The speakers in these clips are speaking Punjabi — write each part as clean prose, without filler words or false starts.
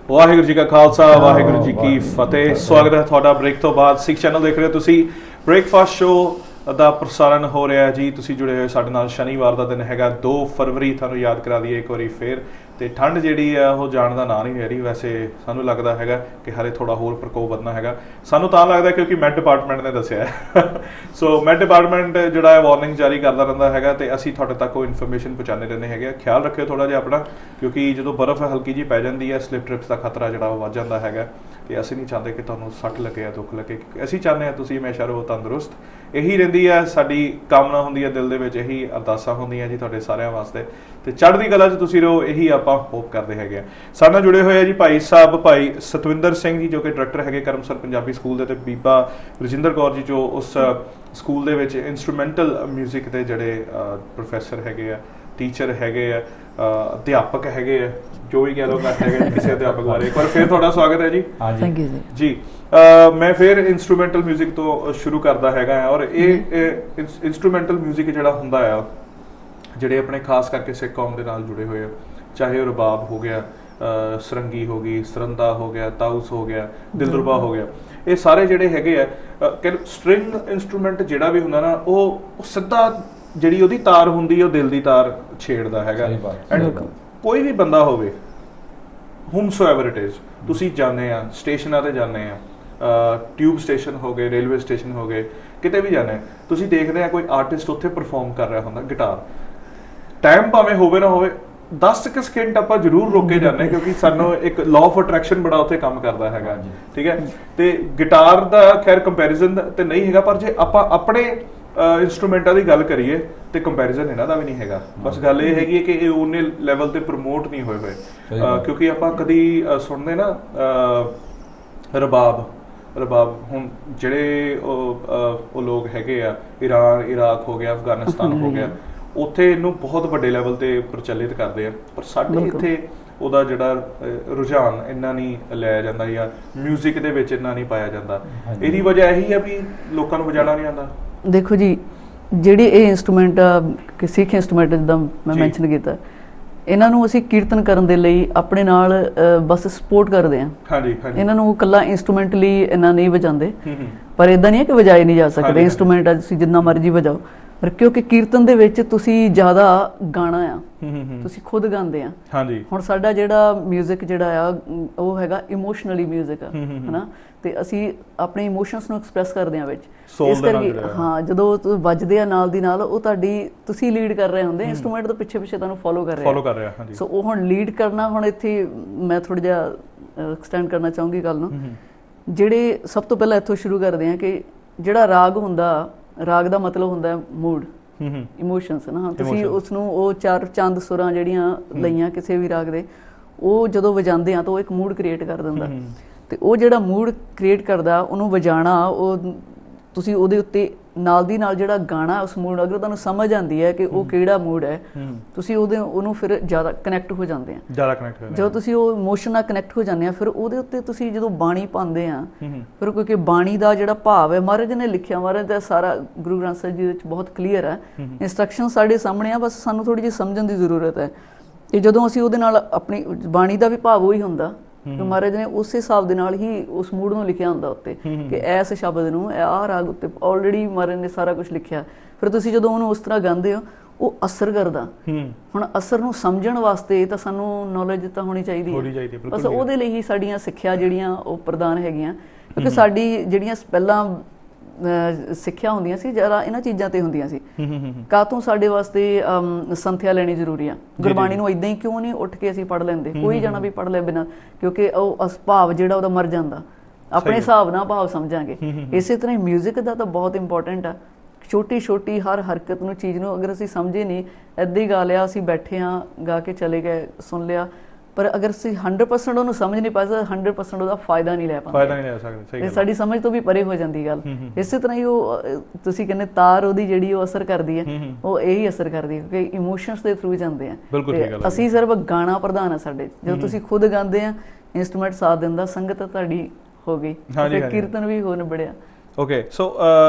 ਵਾਹਿਗੁਰੂ ਜੀ ਕਾ ਖਾਲਸਾ ਵਾਹਿਗੁਰੂ ਜੀ ਕੀ ਫਤਿਹ। ਸਵਾਗਤ ਹੈ ਤੁਹਾਡਾ ਬ੍ਰੇਕ ਤੋਂ ਬਾਅਦ। ਸਿੱਖ ਚੈਨਲ ਦੇਖ ਰਹੇ ਹੋ ਤੁਸੀਂ। ਬ੍ਰੇਕਫਾਸਟ ਸ਼ੋਅ ਦਾ ਪ੍ਰਸਾਰਣ ਹੋ ਰਿਹਾ ਜੀ। ਤੁਸੀਂ ਜੁੜੇ ਹੋਏ ਸਾਡੇ ਨਾਲ। ਸ਼ਨੀਵਾਰ ਦਾ ਦਿਨ ਹੈਗਾ 2 ਫਰਵਰੀ। ਤੁਹਾਨੂੰ ਯਾਦ ਕਰਾ ਦਈਏ ਇੱਕ ਵਾਰੀ ਫੇਰ। ਤੇ ਠੰਡ ਜਿਹੜੀ ਆ ਉਹ ਜਾਣ ਦਾ ਨਾਂ ਨਹੀਂ ਲੈ ਰਹੀ। ਵੈਸੇ ਸਾਨੂੰ ਲੱਗਦਾ ਹੈਗਾ ਕਿ ਹਾਲੇ ਥੋੜਾ ਹੋਰ ਪ੍ਰਕੋਪ ਵਧਣਾ ਹੈਗਾ। ਸਾਨੂੰ ਤਾਂ ਲੱਗਦਾ ਕਿਉਂਕਿ ਮੈਟ ਡਿਪਾਰਟਮੈਂਟ ਨੇ ਦੱਸਿਆ ਸੋ ਮੈਟ ਡਿਪਾਰਟਮੈਂਟ ਜਿਹੜਾ ਹੈ ਵਾਰਨਿੰਗ ਜਾਰੀ ਕਰਦਾ ਰਹਿੰਦਾ ਹੈਗਾ ਤੇ ਅਸੀਂ ਤੁਹਾਡੇ ਤੱਕ ਉਹ ਇਨਫੋਰਮੇਸ਼ਨ ਪਹੁੰਚਾਉਂਦੇ ਰਹਿੰਦੇ ਹੈਗੇ। ਖਿਆਲ ਰੱਖਿਓ ਥੋੜਾ ਜਿਹਾ ਆਪਣਾ, ਕਿਉਂਕਿ ਜਦੋਂ ਬਰਫ਼ ਹਲਕੀ ਜਿਹੀ ਪੈ ਜਾਂਦੀ ਹੈ ਸਲਿਪ ਟ੍ਰਿਪਸ ਦਾ ਖਤਰਾ ਜਿਹੜਾ ਉਹ ਵੱਧ ਜਾਂਦਾ ਹੈਗਾ। ਤੇ ਅਸੀਂ ਨਹੀਂ ਚਾਹੁੰਦੇ ਕਿ ਤੁਹਾਨੂੰ ਸੱਟ ਲੱਗੇ ਜਾਂ ਦੁੱਖ ਲੱਗੇ। ਅਸੀਂ ਚਾਹੁੰਦੇ ਹਾਂ ਤੁਸੀਂ ਹਮੇਸ਼ਾ ਰਹੋ ਤੰਦਰੁਸਤ। ਇਹੀ ਰਹਿੰਦੀ ਹੈ ਸਾਡੀ ਕਾਮਨਾ ਹੁੰਦੀ ਹੈ ਦਿਲ ਦੇ ਵਿੱਚ, ਇਹੀ ਅਰਦਾਸਾਂ ਹੁੰਦੀਆਂ ਜੀ ਤੁਹਾਡੇ ਸਾਰਿਆਂ ਵਾਸਤੇ। ਤੇ ਚੜ੍ਹਦੀ ਕਲਾ 'ਚ ਤੁਸੀਂ ਰਹੋ, ਇਹੀ ਆਪਾਂ ਹੋਪ ਕਰਦੇ ਹੈਗੇ ਆ। ਸਾਡੇ ਨਾਲ ਜੁੜੇ ਹੋਏ ਆ ਜੀ ਭਾਈ ਸਾਹਿਬ, ਭਾਈ ਸਤਵਿੰਦਰ ਸਿੰਘ ਜੀ ਜੋ ਕਿ ਡਾਇਰੈਕਟਰ ਹੈਗੇ ਕਰਮਸਰ ਪੰਜਾਬੀ ਸਕੂਲ ਦੇ, ਤੇ ਬੀਬਾ ਰਜਿੰਦਰ ਕੌਰ ਜੀ ਜੋ ਉਸ ਸਕੂਲ ਦੇ ਵਿੱਚ ਇੰਸਟਰੂਮੈਂਟਲ ਮਿਊਜ਼ਿਕ ਦੇ ਜਿਹੜੇ ਪ੍ਰੋਫੈਸਰ ਹੈਗੇ ਆ, ਟੀਚਰ ਹੈਗੇ ਆ, ਅਧਿਆਪਕ ਹੈਗੇ ਆ, ਜੋ ਵੀ ਕਹਿ ਲਓ ਘੱਟ ਹੈਗੇ ਕਿਸੇ ਅਧਿਆਪਕ ਬਾਰੇ। ਇੱਕ ਵਾਰ ਫਿਰ ਤੁਹਾਡਾ ਸਵਾਗਤ ਹੈ ਜੀ। ਥੈਂਕ ਯੂ ਜੀ। ਮੈਂ ਫਿਰ ਇੰਸਟਰੂਮੈਂਟਲ ਮਿਊਜ਼ਿਕ ਤੋਂ ਸ਼ੁਰੂ ਕਰਦਾ ਹੈਗਾ। ਔਰ ਇਹ ਇੰਸਟਰੂਮੈਂਟਲ ਮਿਊਜ਼ਿਕ ਜਿਹੜਾ ਹੁੰਦਾ ਆ, ਜਿਹੜੇ ਆਪਣੇ ਖਾਸ ਕਰਕੇ ਸਿੱਖ ਕੌਮ ਦੇ ਨਾਲ ਜੁੜੇ ਹੋਏ ਆ, ਚਾਹੇ ਉਹ ਰਬਾਬ ਹੋ ਗਿਆ, ਸਰੰਗੀ ਹੋ ਗਈ, ਸਰੰਦਾ ਹੋ ਗਿਆ, ਤਾਊਸ ਹੋ ਗਿਆ, ਦਿਲਰਬਾ ਹੋ ਗਿਆ, ਇਹ ਸਾਰੇ ਜਿਹੜੇ ਹੈਗੇ ਆ ਸਟ੍ਰਿੰਗ ਇੰਸਟਰੂਮੈਂਟ ਜਿਹੜਾ ਵੀ ਹੁੰਦਾ ਨਾ ਉਹ ਸਿੱਧਾ ਜਿਹੜੀ ਉਹਦੀ ਤਾਰ ਹੁੰਦੀ ਹੈ ਉਹ ਦਿਲ ਦੀ ਤਾਰ ਛੇੜਦਾ ਹੈਗਾ। ਐਂਡ ਕੋਈ ਵੀ ਬੰਦਾ ਹੋਵੇ, whomsoever it is, ਤੁਸੀਂ ਜਾਂਦੇ ਆ ਸਟੇਸ਼ਨਾਂ ਤੇ ਜਾਂਦੇ ਆ, ਟਿਊਬ ਸਟੇਸ਼ਨ ਹੋ ਗਏ, ਰੇਲਵੇ ਸਟੇਸ਼ਨ ਹੋ ਗਏ, ਕਿਤੇ ਵੀ ਜਾਂਦੇ ਤੁਸੀਂ ਦੇਖਦੇ ਆ ਕੋਈ ਆਰਟਿਸਟ ਉੱਥੇ ਪਰਫਾਰਮ ਕਰ ਰਿਹਾ ਹੁੰਦਾ ਗਿਟਾਰ। ਟਾਈਮ ਭਾਵੇਂ ਹੋਵੇ ਨਾ ਹੋਵੇ 10 ਸਕਿੰਟ ਆਪਾਂ ਜ਼ਰੂਰ ਰੋਕ ਕੇ ਜਾਂਦੇ ਕਿਉਂਕਿ ਸਾਨੂੰ ਇੱਕ ਲਾਅ ਆਫ ਅਟਰੈਕਸ਼ਨ ਬੜਾ ਉੱਥੇ ਕੰਮ ਕਰਦਾ ਹੈਗਾ। ਠੀਕ ਹੈ। ਤੇ ਗਿਟਾਰ ਦਾ ਖੈਰ ਕੰਪੈਰੀਜ਼ਨ ਤੇ ਨਹੀਂ ਹੈਗਾ, ਪਰ ਜੇ ਆਪਾਂ ਆਪਣੇ ਇੰਸਟਰੂਮੈਂਟਾਂ ਦੀ ਗੱਲ ਕਰੀਏ ਤੇ ਕੰਪੈਰੀਜ਼ਨ ਇਹਨਾਂ ਦਾ ਵੀ ਨਹੀਂ ਹੈਗਾ। ਬਸ ਗੱਲ ਇਹ ਹੈਗੀ ਹੈ ਕਿ ਇਹ ਉਹਨੇ ਲੈਵਲ ਤੇ ਪ੍ਰਮੋਟ ਨਹੀਂ ਹੋਏ ਹੋਏ। ਕਿਉਂਕਿ ਆਪਾਂ ਕਦੀ ਸੁਣਦੇ ਨਾ ਰਬਾਬ ਹੁਣ ਜਿਹੜੇ ਉਹ ਲੋਕ ਹੈਗੇ ਆ, ਈਰਾਨ, ਇਰਾਕ ਹੋ ਗਿਆ, ਅਫਗਾਨਿਸਤਾਨ ਹੋ ਗਿਆ, ਉੱਥੇ ਇਹਨੂੰ ਬਹੁਤ ਵੱਡੇ ਲੈਵਲ ਤੇ ਪ੍ਰਚਲਿਤ ਕਰਦੇ ਆ। ਪਰ ਸਾਡੇ ਇੱਥੇ ਉਹਦਾ ਜਿਹੜਾ ਰੁਝਾਨ ਇੰਨਾ ਨਹੀਂ ਲਿਆ ਜਾਂਦਾ ਜਾਂ ਮਿਊਜ਼ਿਕ ਦੇ ਵਿੱਚ ਇੰਨਾ ਨਹੀਂ ਪਾਇਆ ਜਾਂਦਾ। ਇਹਦੀ ਵਜ੍ਹਾ ਇਹੀ ਆ ਵੀ ਲੋਕਾਂ ਨੂੰ ਵਜਾਉਣਾ ਨਹੀਂ ਆਉਂਦਾ। ਦੇਖੋ ਜੀ, ਜਿਹੜੀ ਇਹ ਇੰਸਟਰੂਮੈਂਟ ਕਿ ਸਿੱਖ ਇੰਸਟਰੂਮੈਂਟ ਜਿੱਦਾਂ ਮੈਂ ਮੈਂਸ਼ਨ ਕੀਤਾ, ਇਹਨਾਂ ਨੂੰ ਅਸੀਂ ਕੀਰਤਨ ਕਰਨ ਦੇ ਲਈ ਆਪਣੇ ਨਾਲ ਬਸ ਸਪੋਰਟ ਕਰਦੇ ਹਾਂ। ਹਾਂਜੀ। ਇਹਨਾਂ ਨੂੰ ਇਕੱਲਾ ਇੰਸਟਰੂਮੈਂਟ ਲਈ ਇਹਨਾਂ ਨਹੀਂ ਵਜਾਉਂਦੇ, ਪਰ ਇਦਾਂ ਨਹੀਂ ਹੈ ਕਿ ਵਜਾਏ ਨਹੀਂ ਜਾ ਸਕਦੇ। ਇੰਸਟਰੂਮੈਂਟ ਤੁਸੀਂ ਜਿੰਨਾ ਮਰਜ਼ੀ ਵਜਾਓ, ਪਰ ਕਿਉਂਕਿ ਕੀਰਤਨ ਦੇ ਵਿੱਚ ਤੁਸੀਂ ਜ਼ਿਆਦਾ ਗਾਣਾ ਆ, ਤੁਸੀਂ ਖੁਦ ਗਾਉਂਦੇ ਆ। ਹੁਣ ਸਾਡਾ ਜਿਹੜਾ ਮਿਊਜ਼ਿਕ ਜਿਹੜਾ ਆ ਉਹ ਹੈਗਾ ਇਮੋਸ਼ਨਲੀ ਮਿਊਜ਼ਿਕ ਆ, ਹਨਾ। ਤੇ ਅਸੀਂ ਆਪਣੇ ਇਮੋਸ਼ਨਸ ਨੂੰ ਐਕਸਪ੍ਰੈਸ ਕਰਦੇ ਆ ਵਿੱਚ। ਇਸ ਕਰਕੇ ਹਾਂ, ਜਦੋਂ ਵੱਜਦੇ ਆ ਨਾਲ ਦੀ ਨਾਲ ਉਹ ਤੁਸੀਂ ਲੀਡ ਕਰ ਰਹੇ ਹੁੰਦੇ, ਇੰਸਟਰੂਮੈਂਟ ਤੋਂ ਪਿੱਛੇ ਤੁਹਾਨੂੰ ਫੋਲੋ ਕਰ ਰਿਹਾ। ਸੋ ਉਹ ਹੁਣ ਲੀਡ ਕਰਨਾ, ਹੁਣ ਇੱਥੇ ਮੈਂ ਥੋੜਾ ਜਿਹਾ ਐਕਸਟੈਂਡ ਕਰਨਾ ਚਾਹੂੰਗੀ ਗੱਲ ਨੂੰ। ਜਿਹੜੇ ਸਭ ਤੋਂ ਪਹਿਲਾਂ ਇੱਥੋਂ ਸ਼ੁਰੂ ਕਰਦੇ ਆ ਕਿ ਜਿਹੜਾ ਰਾਗ ਹੁੰਦਾ, ਰਾਗ ਦਾ ਮਤਲਬ ਹੁੰਦਾ ਮੂਡ, ਇਮੋਸ਼ਨਸ ਨਾ। ਤੁਸੀਂ ਉਸਨੂੰ ਉਹ 4 ਚੰਦ ਸੁਰਾਂ ਜਿਹੜੀਆਂ ਲਈਆਂ ਕਿਸੇ ਵੀ ਰਾਗ ਦੇ, ਉਹ ਜਦੋਂ ਵਜਾਉਂਦੇ ਆ ਤਾਂ ਉਹ ਇੱਕ ਮੂਡ ਕ੍ਰੀਏਟ ਕਰ ਦਿੰਦਾ। ਤੇ ਉਹ ਜਿਹੜਾ ਮੂਡ ਕ੍ਰੀਏਟ ਕਰਦਾ ਉਹਨੂੰ ਵਜਾਣਾ, ਉਹ ਤੁਸੀਂ ਉਹਦੇ ਉੱਤੇ ਨਾਲ ਦੀ ਨਾਲ ਜਿਹੜਾ ਗਾਣਾ ਉਸ ਮੂਡ, ਅਗਰ ਤੁਹਾਨੂੰ ਸਮਝ ਆਉਂਦੀ ਹੈ ਕਿ ਉਹ ਕਿਹੜਾ ਮੂਡ ਹੈ, ਤੁਸੀਂ ਉਹਨੂੰ ਫਿਰ ਜ਼ਿਆਦਾ ਕਨੈਕਟ ਹੋ ਜਾਂਦੇ ਆ। ਜਦੋਂ ਤੁਸੀਂ ਉਹ ਇਮੋਸ਼ਨ ਨਾਲ ਕਨੈਕਟ ਹੋ ਜਾਂਦੇ ਆ, ਫਿਰ ਉਹਦੇ ਉੱਤੇ ਤੁਸੀਂ ਜਦੋਂ ਬਾਣੀ ਪਾਉਂਦੇ ਆ, ਫਿਰ ਕਿਉਂਕਿ ਬਾਣੀ ਦਾ ਜਿਹੜਾ ਭਾਵ ਹੈ ਮਹਾਰਾਜ ਨੇ ਲਿਖਿਆ, ਮਹਾਰਾਜ ਦਾ ਸਾਰਾ ਗੁਰੂ ਗ੍ਰੰਥ ਸਾਹਿਬ ਜੀ ਵਿੱਚ ਬਹੁਤ ਕਲੀਅਰ ਹੈ, ਇੰਸਟਰਕਸ਼ਨ ਸਾਡੇ ਸਾਹਮਣੇ ਆ, ਬਸ ਸਾਨੂੰ ਥੋੜੀ ਜਿਹੀ ਸਮਝਣ ਦੀ ਜ਼ਰੂਰਤ ਹੈ। ਤੇ ਜਦੋਂ ਅਸੀਂ ਉਹਦੇ ਨਾਲ ਆਪਣੀ ਬਾਣੀ ਦਾ ਵੀ ਭਾਵ ਉਹੀ ਹੁੰਦਾ ਕਿ ਮਹਾਰਾਜ ਨੇ ਉਸੇ ਹਿਸਾਬ ਦੇ ਨਾਲ ਹੀ ਉਸ ਮੂਡ ਨੂੰ ਲਿਖਿਆ ਹੁੰਦਾ ਉੱਤੇ ਕਿ ਇਸ ਸ਼ਬਦ ਨੂੰ ਆਹ ਰਾਗ ਉੱਤੇ ਆਲਰੇਡੀ ਮਹਾਰਾਜ ਨੇ ਸਾਰਾ ਕੁਝ ਲਿਖਿਆ। ਫਿਰ ਤੁਸੀਂ ਜਦੋਂ ਉਹਨੂੰ ਉਸ ਤਰ੍ਹਾਂ ਗਾਉਂਦੇ ਹੋ, ਉਹ ਅਸਰ ਕਰਦਾ। ਹੁਣ ਅਸਰ ਨੂੰ ਸਮਝਣ ਵਾਸਤੇ ਤਾਂ ਸਾਨੂੰ ਨੌਲੇਜ ਤਾਂ ਹੋਣੀ ਚਾਹੀਦੀ ਹੈ। ਬਸ ਉਹਦੇ ਲਈ ਹੀ ਸਾਡੀਆਂ ਸਿੱਖਿਆ ਜਿਹੜੀਆਂ ਉਹ ਪ੍ਰਦਾਨ ਹੈਗੀਆਂ, ਕਿਉਂਕਿ ਸਾਡੀ ਜਿਹੜੀਆਂ ਪਹਿਲਾਂ ਸਿੱਖਿਆ ਹੁੰਦੀਆਂ ਸੀ ਜ਼ਿਆਦਾ ਇਹਨਾਂ ਚੀਜ਼ਾਂ ਤੇ ਹੁੰਦੀਆਂ ਸੀ। ਕਾਹਤੋਂ ਸਾਡੇ ਵਾਸਤੇ ਸੰਥਿਆ ਲੈਣੀ ਜ਼ਰੂਰੀ ਆ। ਗੁਰਬਾਣੀ ਨੂੰ ਇਦਾਂ ਹੀ ਕਿਉਂ ਨਹੀਂ ਉੱਠ ਕੇ ਅਸੀਂ ਪੜ੍ਹ ਲੈਂਦੇ, ਕੋਈ ਜਣਾ ਵੀ ਪੜ੍ਹ ਲੈ ਬਿਨਾਂ, ਕਿਉਂਕਿ ਉਹ ਭਾਵ ਜਿਹੜਾ ਉਹਦਾ ਮਰ ਜਾਂਦਾ। ਆਪਣੇ ਹਿਸਾਬ ਨਾਲ ਭਾਵ ਸਮਝਾਂਗੇ। ਇਸੇ ਤਰ੍ਹਾਂ ਹੀ ਮਿਊਜ਼ਿਕ ਦਾ ਤਾਂ ਬਹੁਤ ਇੰਪੋਰਟੈਂਟ ਆ। ਛੋਟੀ ਛੋਟੀ ਹਰ ਹਰਕਤ ਨੂੰ, ਚੀਜ਼ ਨੂੰ ਅਗਰ ਅਸੀਂ ਸਮਝੇ ਨਹੀਂ, ਇੱਦਾਂ ਹੀ ਗਾ ਲਿਆ, ਅਸੀਂ ਬੈਠੇ ਹਾਂ ਗਾ ਕੇ ਚਲੇ ਗਏ, ਸੁਣ ਲਿਆ, ਪਰ ਅਗਰ ਅਸੀਂ 100% ਉਹਨੂੰ ਸਮਝ ਨਹੀਂ ਪਾਏ, 100% ਉਹਦਾ ਫਾਇਦਾ ਨਹੀਂ ਲੈ ਸਕਦੇ। ਸਾਡੀ ਸਮਝ ਤੋਂ ਵੀ ਪਰੇ ਹੋ ਜਾਂਦੀ ਗੱਲ। ਇਸੇ ਤਰ੍ਹਾਂ ਹੀ ਉਹ ਤੁਸੀਂ ਕਹਿੰਦੇ ਤਾਰ ਉਹਦੀ ਜਿਹੜੀ ਉਹ ਅਸਰ ਕਰਦੀ ਹੈ, ਉਹ ਇਹੀ ਅਸਰ ਕਰਦੀ ਹੈ ਕਿਉਂਕਿ ਇਮੋਸ਼ਨਸ ਦੇ ਥਰੂ ਜਾਂਦੇ ਆ। ਅਸੀਂ ਸਿਰਫ ਗਾਣਾ ਪ੍ਰਧਾਨ ਆ ਸਾਡੇ। ਜਦੋਂ ਤੁਸੀਂ ਖੁਦ ਗਾਉਂਦੇ ਆ, ਇੰਸਟਰੂਮੈਂਟ ਸਾਥ ਦਿੰਦਾ, ਸੰਗਤ ਤੁਹਾਡੀ ਹੋ ਗਈ, ਕੀਰਤਨ ਵੀ ਹੋ ਨਿਬੜਿਆ। ਓਕੇ, ਸੋ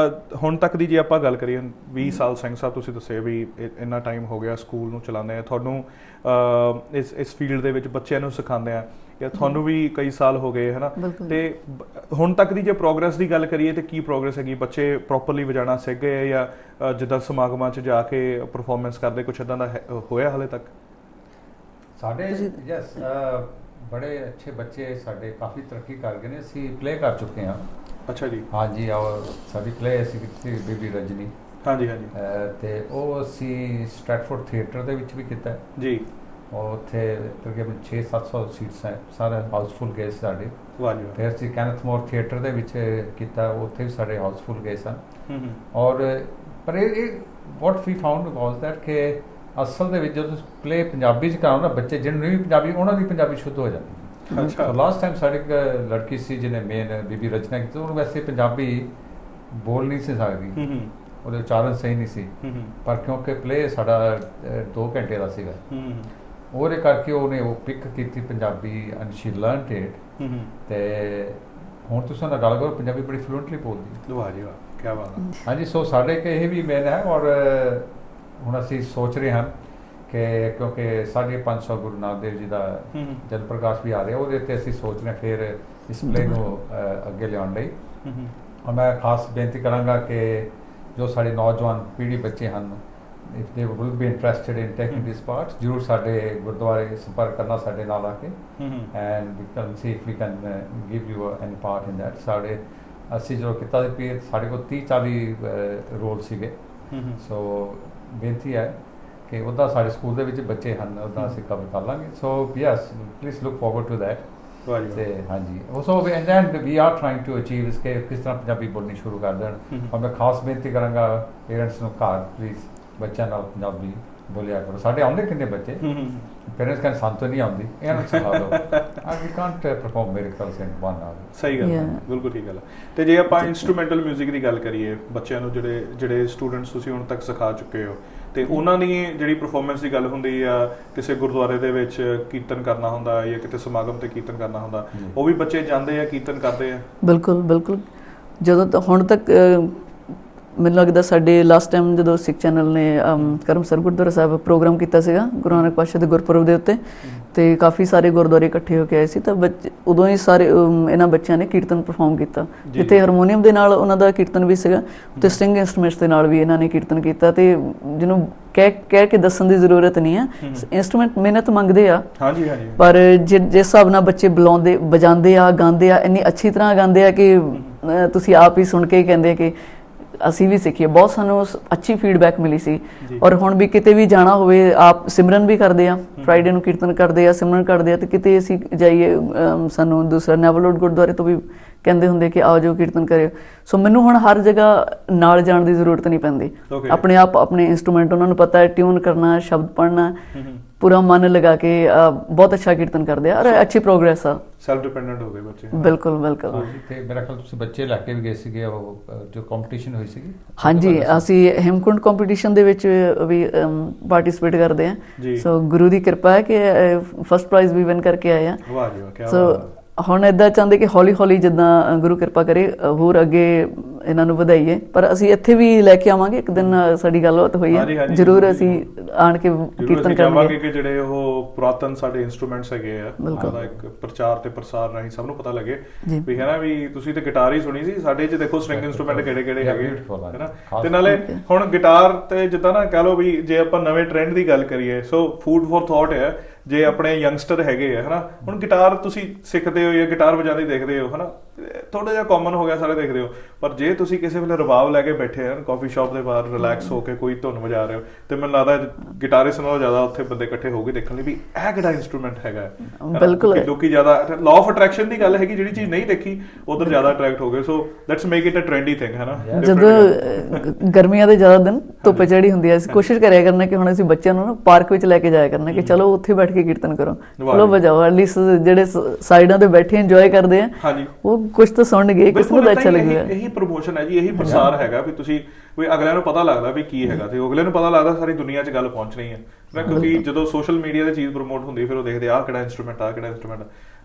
ਹੁਣ ਤੱਕ ਦੀ ਜੇ ਆਪਾਂ ਗੱਲ ਕਰੀਏ, 20 ਸਾਲ ਸਿੰਘ ਸਾਹਿਬ ਤੁਸੀਂ ਦੱਸਿਆ ਵੀ ਇੰਨਾ ਟਾਈਮ ਹੋ ਗਿਆ ਸਕੂਲ ਨੂੰ ਚਲਾਉਂਦੇ ਆ, ਤੁਹਾਨੂੰ ਇਸ ਫੀਲਡ ਦੇ ਵਿੱਚ ਬੱਚਿਆਂ ਨੂੰ ਸਿਖਾਉਂਦੇ ਆ, ਜਾਂ ਤੁਹਾਨੂੰ ਵੀ ਕਈ ਸਾਲ ਹੋ ਗਏ ਹੈ ਨਾ, ਤੇ ਹੁਣ ਤੱਕ ਦੀ ਜੇ ਪ੍ਰੋਗਰੈਸ ਦੀ ਗੱਲ ਕਰੀਏ ਤੇ ਕੀ ਪ੍ਰੋਗਰੈਸ ਹੈਗੀ? ਬੱਚੇ ਪ੍ਰੋਪਰਲੀ ਵਜਾਣਾ ਸਿੱਖ ਗਏ ਜਾਂ ਜਿੱਦਾਂ ਸਮਾਗਮਾਂ 'ਚ ਜਾ ਕੇ ਪਰਫਾਰਮੈਂਸ ਕਰਦੇ ਕੁਛ ਇੱਦਾਂ ਦਾ ਹੋਇਆ ਹਾਲੇ ਤੱਕ? ਸਾਡੇ ਯੈਸ ਬੜੇ ਅੱਛੇ ਬੱਚੇ ਸਾਡੇ ਕਾਫੀ ਤਰੱਕੀ ਕਰ ਗਏ ਨੇ। ਅਸੀਂ ਪਲੇ ਕਰ ਚੁੱਕੇ ਹਾਂ। ਅੱਛਾ ਜੀ। ਹਾਂਜੀ, ਔਰ ਸਾਡੀ ਪਲੇ ਅਸੀਂ ਕੀਤੀ ਬੀਬੀ ਰਜਨੀ। ਹਾਂਜੀ ਹਾਂਜੀ। ਤੇ ਉਹ ਅਸੀਂ ਸਟ੍ਰੈਟਫੋਰਡ ਥੀਏਟਰ ਦੇ ਵਿੱਚ ਵੀ ਕੀਤਾ ਜੀ। ਔਰ ਉੱਥੇ ਤਕਰੀਬਨ 600-700 ਸੀਟਸ ਹੈ, ਸਾਰੇ ਹਾਊਸਫੁੱਲ ਗਏ ਸਾਡੇ। ਵਾਹ ਜੀ। ਫਿਰ ਅਸੀਂ ਕੈਨਥ ਮੋਰ ਥੀਏਟਰ ਦੇ ਵਿੱਚ ਕੀਤਾ, ਉੱਥੇ ਵੀ ਸਾਡੇ ਹਾਊਸਫੁੱਲ ਗਏ ਸਨ। ਔਰ ਪਰ ਇਹ ਵਾਟ ਵੀ ਫਾਊਂਡ ਵਾਸ ਦੈਟ ਕਿ ਅਸਲ ਦੇ ਵਿੱਚ ਜਦੋਂ ਪਲੇ ਪੰਜਾਬੀ 'ਚ ਕਰਾਉ ਨਾ, ਬੱਚੇ ਜਿਹਨੂੰ ਨਹੀਂ ਪੰਜਾਬੀ ਉਹਨਾਂ ਦੀ ਪੰਜਾਬੀ ਸ਼ੁੱਧ ਹੋ ਜਾਂਦੀ। ਅੱਛਾ। ਲਾਸਟ ਟਾਈਮ ਸਾਡੀ ਇੱਕ ਲੜਕੀ ਸੀ ਜਿਹਨੇ ਮੇਨ ਬੀਬੀ ਰਚਨਾ ਕੀਤੀ, ਉਹਨੂੰ ਵੈਸੇ ਪੰਜਾਬੀ ਬੋਲ ਨਹੀਂ ਸੀ ਸਕਦੀ, ਉਹਦੇ ਉਚਾਰਨ ਸਹੀ ਨਹੀਂ ਸੀ, ਪਰ ਕਿਉਂਕਿ ਪਲੇ ਸਾਡਾ 2 ਘੰਟੇ ਦਾ ਸੀਗਾ, ਉਹਦੇ ਕਰਕੇ ਉਹਨੇ ਉਹ ਪਿਕ ਕੀਤੀ Punjabi and she learned it. ਤੇ ਹੁਣ ਤੁਸੀਂ ਨਾਲ ਗੱਲ ਕਰੋ, ਪੰਜਾਬੀ ਬੜੀ ਫਲੂਐਂਟਲੀ ਬੋਲਦੀ। ਵਾਹ ਜੀ ਵਾਹ, ਕੀ ਬਾਤ ਹੈ। ਹਾਂਜੀ, ਸੋ ਸਾਡੇ ਕਿ ਇਹ ਵੀ ਮੇਨ ਹੈ। ਔਰ ਹੁਣ ਅਸੀਂ ਸੋਚ ਰਹੇ ਹਾਂ ਕਿ ਕਿਉਂਕਿ 550 ਗੁਰੂ ਨਾਨਕ ਦੇਵ ਜੀ ਦਾ ਜਨਮ ਪ੍ਰਕਾਸ਼ ਵੀ ਆ ਰਿਹਾ, ਉਹਦੇ 'ਤੇ ਅਸੀਂ ਸੋਚ ਰਹੇ ਫਿਰ ਇਸ ਪਲੇ ਨੂੰ ਅੱਗੇ ਲਿਆਉਣ ਲਈ। ਔਰ ਮੈਂ ਖਾਸ ਬੇਨਤੀ ਕਰਾਂਗਾ ਕਿ ਜੋ ਸਾਡੇ ਨੌਜਵਾਨ ਪੀੜ੍ਹੀ ਬੱਚੇ ਹਨ, if they will be interested in taking this part, ਜ਼ਰੂਰ ਸਾਡੇ ਗੁਰਦੁਆਰੇ ਸੰਪਰਕ ਕਰਨਾ ਸਾਡੇ ਨਾਲ ਆ ਕੇ, and we can see if we can give you any part in that। ਸਾਡੇ ਅਸੀਂ ਜੋ ਕੀਤਾ ਸੀ, ਸਾਡੇ ਕੋਲ 30-40 ਰੋਲ ਸੀਗੇ। ਸੋ ਬੇਨਤੀ ਹੈ ਕਿ ਉੱਦਾਂ ਸਾਡੇ ਸਕੂਲ ਦੇ ਵਿੱਚ ਬੱਚੇ ਹਨ, ਉੱਦਾਂ ਅਸੀਂ ਕਵਰ ਕਰ ਲਾਂਗੇ। So yes, please look forward to that. ਤੇ ਹਾਂਜੀ, so and we are trying to achieve ਇਸ ਕਿ ਕਿਸ ਤਰ੍ਹਾਂ ਪੰਜਾਬੀ ਬੋਲਣੀ ਸ਼ੁਰੂ ਕਰ ਦੇਣ। ਔਰ ਮੈਂ ਖਾਸ ਬੇਨਤੀ ਕਰਾਂਗਾ ਪੇਰੈਂਟਸ ਨੂੰ, ਘਰ ਪਲੀਜ਼ ਬੱਚਿਆਂ ਨਾਲ ਪੰਜਾਬੀ ਬੋਲਿਆ ਕਰੋ। ਸਾਡੇ ਆਉਂਦੇ ਕਿੰਨੇ ਬੱਚੇ ਪੇਰੈਂਟਸ ਕਹਿੰਦੇ ਸਾਨੂੰ ਤਾਂ ਨਹੀਂ ਆਉਂਦੀ, ਇਹਨਾਂ ਨੂੰ ਸਿਖਾ ਦਿਓ। ਵੀ ਕਾਂਟ ਪਰਫਾਰਮ ਮਿਰੇਕਲਸ ਇਨ 1 hour। ਸਹੀ ਗੱਲ ਹੈ, ਬਿਲਕੁਲ ਠੀਕ ਗੱਲ ਹੈ। ਤੇ ਜੇ ਆਪਾਂ ਇੰਸਟਰੂਮੈਂਟਲ 뮤직 ਦੀ ਗੱਲ ਕਰੀਏ, ਬੱਚਿਆਂ ਨੂੰ ਜਿਹੜੇ ਸਟੂਡੈਂਟਸ ਤੁਸੀਂ ਹੁਣ ਤੱਕ ਸਿਖਾ ਚੁੱਕੇ ਹੋ, ਤੇ ਉਹਨਾਂ ਦੀ ਜਿਹੜੀ ਪਰਫਾਰਮੈਂਸ ਦੀ ਗੱਲ ਹੁੰਦੀ ਆ, ਕਿਸੇ ਗੁਰਦੁਆਰੇ ਦੇ ਵਿੱਚ ਕੀਰਤਨ ਕਰਨਾ ਹੁੰਦਾ ਜਾਂ ਕਿਤੇ ਸਮਾਗਮ ਤੇ ਕੀਰਤਨ ਕਰਨਾ ਹੁੰਦਾ, ਉਹ ਵੀ ਬੱਚੇ ਜਾਂਦੇ ਆ, ਕੀਰਤਨ ਕਰਦੇ ਆ? ਬਿਲਕੁਲ ਬਿਲਕੁਲ। ਜਦੋਂ ਹੁਣ ਤੱਕ ਮੈਨੂੰ ਲੱਗਦਾ ਸਾਡੇ ਲਾਸਟ ਟਾਈਮ ਜਦੋਂ ਸਿੱਖ ਚੈਨਲ ਨੇ ਕਰਮਸਰ ਗੁਰਦੁਆਰਾ ਸਾਹਿਬ ਪ੍ਰੋਗਰਾਮ ਕੀਤਾ ਸੀਗਾ ਗੁਰੂ ਨਾਨਕ ਪਾਤਸ਼ਾਹ ਦੇ ਗੁਰਪੁਰਬ ਦੇ ਉੱਤੇ, ਤੇ ਕਾਫੀ ਸਾਰੇ ਗੁਰਦੁਆਰੇ ਇਕੱਠੇ ਹੋ ਕੇ ਆਏ ਸੀ, ਤਾਂ ਉਦੋਂ ਹੀ ਸਾਰੇ ਇਹਨਾਂ ਬੱਚਿਆਂ ਨੇ ਕੀਰਤਨ ਪਰਫਾਰਮ ਕੀਤਾ, ਜਿੱਥੇ ਹਾਰਮੋਨੀਅਮ ਦੇ ਨਾਲ ਉਹਨਾਂ ਦਾ ਕੀਰਤਨ ਵੀ ਸੀਗਾ, ਤੇ ਸਟ੍ਰਿੰਗ ਇੰਸਟਰੂਮੈਂਟਸ ਦੇ ਨਾਲ ਵੀ ਇਹਨਾਂ ਨੇ ਕੀਰਤਨ ਕੀਤਾ। ਤੇ ਜਿਹਨੂੰ ਕਹਿ ਕੇ ਦੱਸਣ ਦੀ ਜ਼ਰੂਰਤ ਨਹੀਂ ਹੈ, ਇੰਸਟਰੂਮੈਂਟ ਮਿਹਨਤ ਮੰਗਦੇ ਆ। ਹਾਂਜੀ ਹਾਂਜੀ। ਪਰ ਜਿਸ ਹਿਸਾਬ ਨਾਲ ਬੱਚੇ ਬੁਲਾਉਂਦੇ, ਵਜਾਉਂਦੇ ਆ, ਗਾਉਂਦੇ ਆ, ਇੰਨੀ ਅੱਛੀ ਤਰ੍ਹਾਂ ਗਾਉਂਦੇ ਆ ਕਿ ਤੁਸੀਂ ਆਪ ਹੀ ਸੁਣ ਕੇ ਕਹਿੰਦੇ ਕਿ ਅਸੀਂ ਵੀ ਸਿੱਖੀਏ। ਬਹੁਤ ਸਾਨੂੰ ਅੱਛੀ ਫੀਡਬੈਕ ਮਿਲੀ ਸੀ। ਔਰ ਹੁਣ ਵੀ ਕਿਤੇ ਵੀ ਜਾਣਾ ਹੋਵੇ, ਆਪ ਸਿਮਰਨ ਵੀ ਕਰਦੇ ਆ, ਫਰਾਈਡੇ ਨੂੰ ਕੀਰਤਨ ਕਰਦੇ ਆ, ਸਿਮਰਨ ਕਰਦੇ ਆ, ਤੇ ਕਿਤੇ ਅਸੀਂ ਜਾਈਏ, ਸਾਨੂੰ ਦੂਸਰਾ ਨੈਵਲੋਡ ਗੁਰਦੁਆਰੇ ਤੋਂ ਵੀ ਕਹਿੰਦੇ ਹੁੰਦੇ ਕਿ ਆਓ ਜੋ ਕੀਰਤਨ ਕਰਿਓ। ਸੋ ਮੈਨੂੰ ਹੁਣ ਹਰ ਜਗ੍ਹਾ ਨਾਲ ਜਾਣ ਦੀ ਜ਼ਰੂਰਤ ਨਹੀਂ ਪੈਂਦੀ। ਆਪਣੇ ਆਪ ਆਪਣੇ ਇੰਸਟਰੂਮੈਂਟ ਉਹਨਾਂ ਨੂੰ ਪਤਾ ਹੈ, ਟਿਊਨ ਕਰਨਾ, ਸ਼ਬਦ ਪੜ੍ਹਨਾ, ਪੂਰਾ ਮਨ ਲਗਾ ਕੇ ਬਹੁਤ ਅੱਛਾ ਕੀਰਤਨ ਕਰਦੇ ਆ, ਔਰ ਅੱਛੀ ਪ੍ਰੋਗਰੈਸ ਆ। ਸੈਲਫ ਡਿਪੈਂਡੈਂਟ ਹੋ ਗਏ ਬੱਚੇ। ਬਿਲਕੁਲ ਬਿਲਕੁਲ। ਤੇ ਮੇਰਾ ਖਿਆਲ ਤੁਸੀਂ ਬੱਚੇ ਲੈ ਕੇ ਵੀ ਗਏ ਸੀਗੇ, ਉਹ ਜੋ ਕੰਪੀਟੀਸ਼ਨ ਹੋਈ ਸੀਗੀ? ਹਾਂਜੀ, ਅਸੀਂ ਹੇਮਕੁੰਡ ਕੰਪੀਟੀਸ਼ਨ ਦੇ ਵਿੱਚ ਵੀ ਪਾਰਟਿਸਿਪੇਟ ਕਰਦੇ ਆ। ਸੋ ਗੁਰੂ ਦੀ ਕਿਰਪਾ ਹੈ ਕਿ ਫਸਟ ਪ੍ਰਾਈਜ਼ ਵੀ ਵਿਨ ਕਰਕੇ ਆਏ ਆ। ਵਾਹ ਜੀ ਵਾਹ, ਕੀ ਸੋ ਹੁਣ ਇੱਦਾਂ ਚਾਹੁੰਦੇ ਕਿ ਹੌਲੀ ਹੌਲੀ ਜਿੱਦਾਂ ਗੁਰੂ ਕਿਰਪਾ ਕਰੇ ਹੋਰ ਅੱਗੇ ਇਹਨਾਂ ਨੂੰ ਵਧਾਈਏ। ਪਰ ਅਸੀਂ ਇੱਥੇ ਵੀ ਲੈ ਕੇ ਆਵਾਂਗੇ, ਇੱਕ ਦਿਨ ਸਾਡੀ ਗੱਲਬਾਤ ਹੋਈ ਹੈ, ਜ਼ਰੂਰ ਅਸੀਂ ਆਣ ਕੇ ਕੀਰਤਨ ਕਰਾਂਗੇ ਕਿ ਜਿਹੜੇ ਉਹ ਪੁਰਾਤਨ ਸਾਡੇ ਇੰਸਟਰੂਮੈਂਟਸ ਹੈਗੇ ਆ, ਉਹਨਾਂ ਦਾ ਇੱਕ ਪ੍ਰਚਾਰ ਤੇ ਪ੍ਰਸਾਰ ਰਾਹੀਂ ਸਭ ਨੂੰ ਪਤਾ ਲੱਗੇ ਵੀ ਹੈ ਨਾ, ਵੀ ਤੁਸੀਂ ਤੇ ਗਿਟਾਰ ਹੀ ਸੁਣੀ ਸੀ, ਸਾਡੇ 'ਚ ਦੇਖੋ ਸਟ੍ਰਿੰਗ ਇੰਸਟਰੂਮੈਂਟ ਕਿਹੜੇ ਕਿਹੜੇ ਹੈਗੇ ਹੈ ਨਾ। ਤੇ ਨਾਲੇ ਹੁਣ ਗਿਟਾਰ ਤੇ ਜਿੱਦਾਂ ਨਾ ਕਹਿ ਲਓ ਵੀ ਜੇ ਆਪਾਂ ਨਵੇਂ ਟ੍ਰੈਂਡ ਦੀ ਗੱਲ ਕਰੀਏ, ਸੋ ਫੂਡ ਫॉर ਥਾਟ ਹੈ। ਜੇ ਆਪਣੇ ਯੰਗਸਟਰ ਹੈਗੇ ਆ ਹੈ ਨਾ, ਹੁਣ ਗਿਟਾਰ ਤੁਸੀਂ ਸਿੱਖਦੇ ਹੋ ਜਾਂ ਗਿਟਾਰ ਵਜਾਉਂਦੇ ਦੇਖਦੇ ਹੋ ਹੈ ਨਾ, ਥੋੜਾ ਜਿਹਾ ਕਾਮਨ ਹੋ ਗਿਆ, ਸਾਰੇ ਦੇਖਦੇ ਹੋ। ਪਰ ਜੇ ਤੁਸੀਂ ਕਿਸੇ ਵੇਲੇ ਰਬਾਬ ਲੈ ਕੇ ਬੈਠੇ ਆ ਕਾਫੀ ਸ਼ਾਪ ਦੇ ਬਾਹਰ ਰਿਲੈਕਸ ਹੋ ਕੇ ਕੋਈ ਧੁਨ ਵਜਾ ਰਹੇ ਹੋ, ਤੇ ਮੈਨੂੰ ਲੱਗਦਾ ਗਿਟਾਰਿਸਟ ਨਾਲੋਂ ਜ਼ਿਆਦਾ ਉੱਥੇ ਬੰਦੇ ਇਕੱਠੇ ਹੋ ਕੇ ਦੇਖਣ ਲਈ ਵੀ ਇਹ ਕਿਹੜਾ ਇੰਸਟਰੂਮੈਂਟ ਹੈਗਾ। ਬਿਲਕੁਲ, ਲੋਕੀ ਜ਼ਿਆਦਾ ਲਾਅ ਆਫ ਅਟਰੈਕਸ਼ਨ ਦੀ ਗੱਲ ਹੈਗੀ, ਜਿਹੜੀ ਚੀਜ਼ ਨਹੀਂ ਦੇਖੀ ਉਧਰ ਜ਼ਿਆਦਾ ਅਟਰੈਕਟ ਹੋ ਗਏ। So let's make it a trendy thing ਹੈ ਨਾ। ਜਦੋਂ ਗਰਮੀਆਂ ਦੇ ਜ਼ਿਆਦਾ ਦਿਨ ਧੁੱਪ ਚੜੀ ਹੁੰਦੀ ਹੈ, ਅਸੀਂ ਕੋਸ਼ਿਸ਼ ਕਰਿਆ ਕਰਨਾ ਕਿ ਹੁਣ ਅਸੀਂ ਬੱਚਿਆਂ ਨੂੰ ਨਾ ਪਾਰਕ ਵਿੱਚ ਲੈ ਕੇ ਜਾਇਆ ਕਰਨਾ ਕਿ ਚਲੋ ਉੱਥੇ ਬੈਠ ਕੇ ਕੀਰਤਨ ਕਰੋ, ਚਲੋ ਵਜਾਓ, ਐਟਲੀਸਟ ਜਿਹੜੇ ਸਾਈਡਾਂ ਤੇ ਬੈਠੇ ਇੰਜੋਏ ਕਰਦੇ ਆ ਉਹ ਕੁਝ ਤਾਂ ਸੁਣਨਗੇ, ਕਿਸੇ ਨੂੰ ਅੱਛਾ ਲੱਗੇਗਾ। ਇਹੀ ਪ੍ਰਮੋਸ਼ਨ ਹੈ ਜੀ, ਇਹੀ ਪ੍ਰਸਾਰ ਹੈਗਾ ਵੀ ਤੁਸੀਂ ਵੀ ਅਗਲਿਆਂ ਨੂੰ ਪਤਾ ਲੱਗਦਾ ਵੀ ਕੀ ਹੈਗਾ, ਤੇ ਅਗਲਿਆਂ ਨੂੰ ਪਤਾ ਲੱਗਦਾ ਸਾਰੀ ਦੁਨੀਆ 'ਚ ਗੱਲ ਪਹੁੰਚਣੀ ਹੈ। ਕਿਉਂਕਿ ਜਦੋਂ ਸੋਸ਼ਲ ਮੀਡੀਆ 'ਤੇ ਚੀਜ਼ ਪ੍ਰਮੋਟ ਹੁੰਦੀ, ਫਿਰ ਉਹ ਦੇਖਦੇ ਆਹ ਕਿਹੜਾ ਇੰਸਟਰੂਮੈਂਟ, ਆਹ ਕਿਹੜਾ ਇੰਸਟਰੂਮੈਂਟ,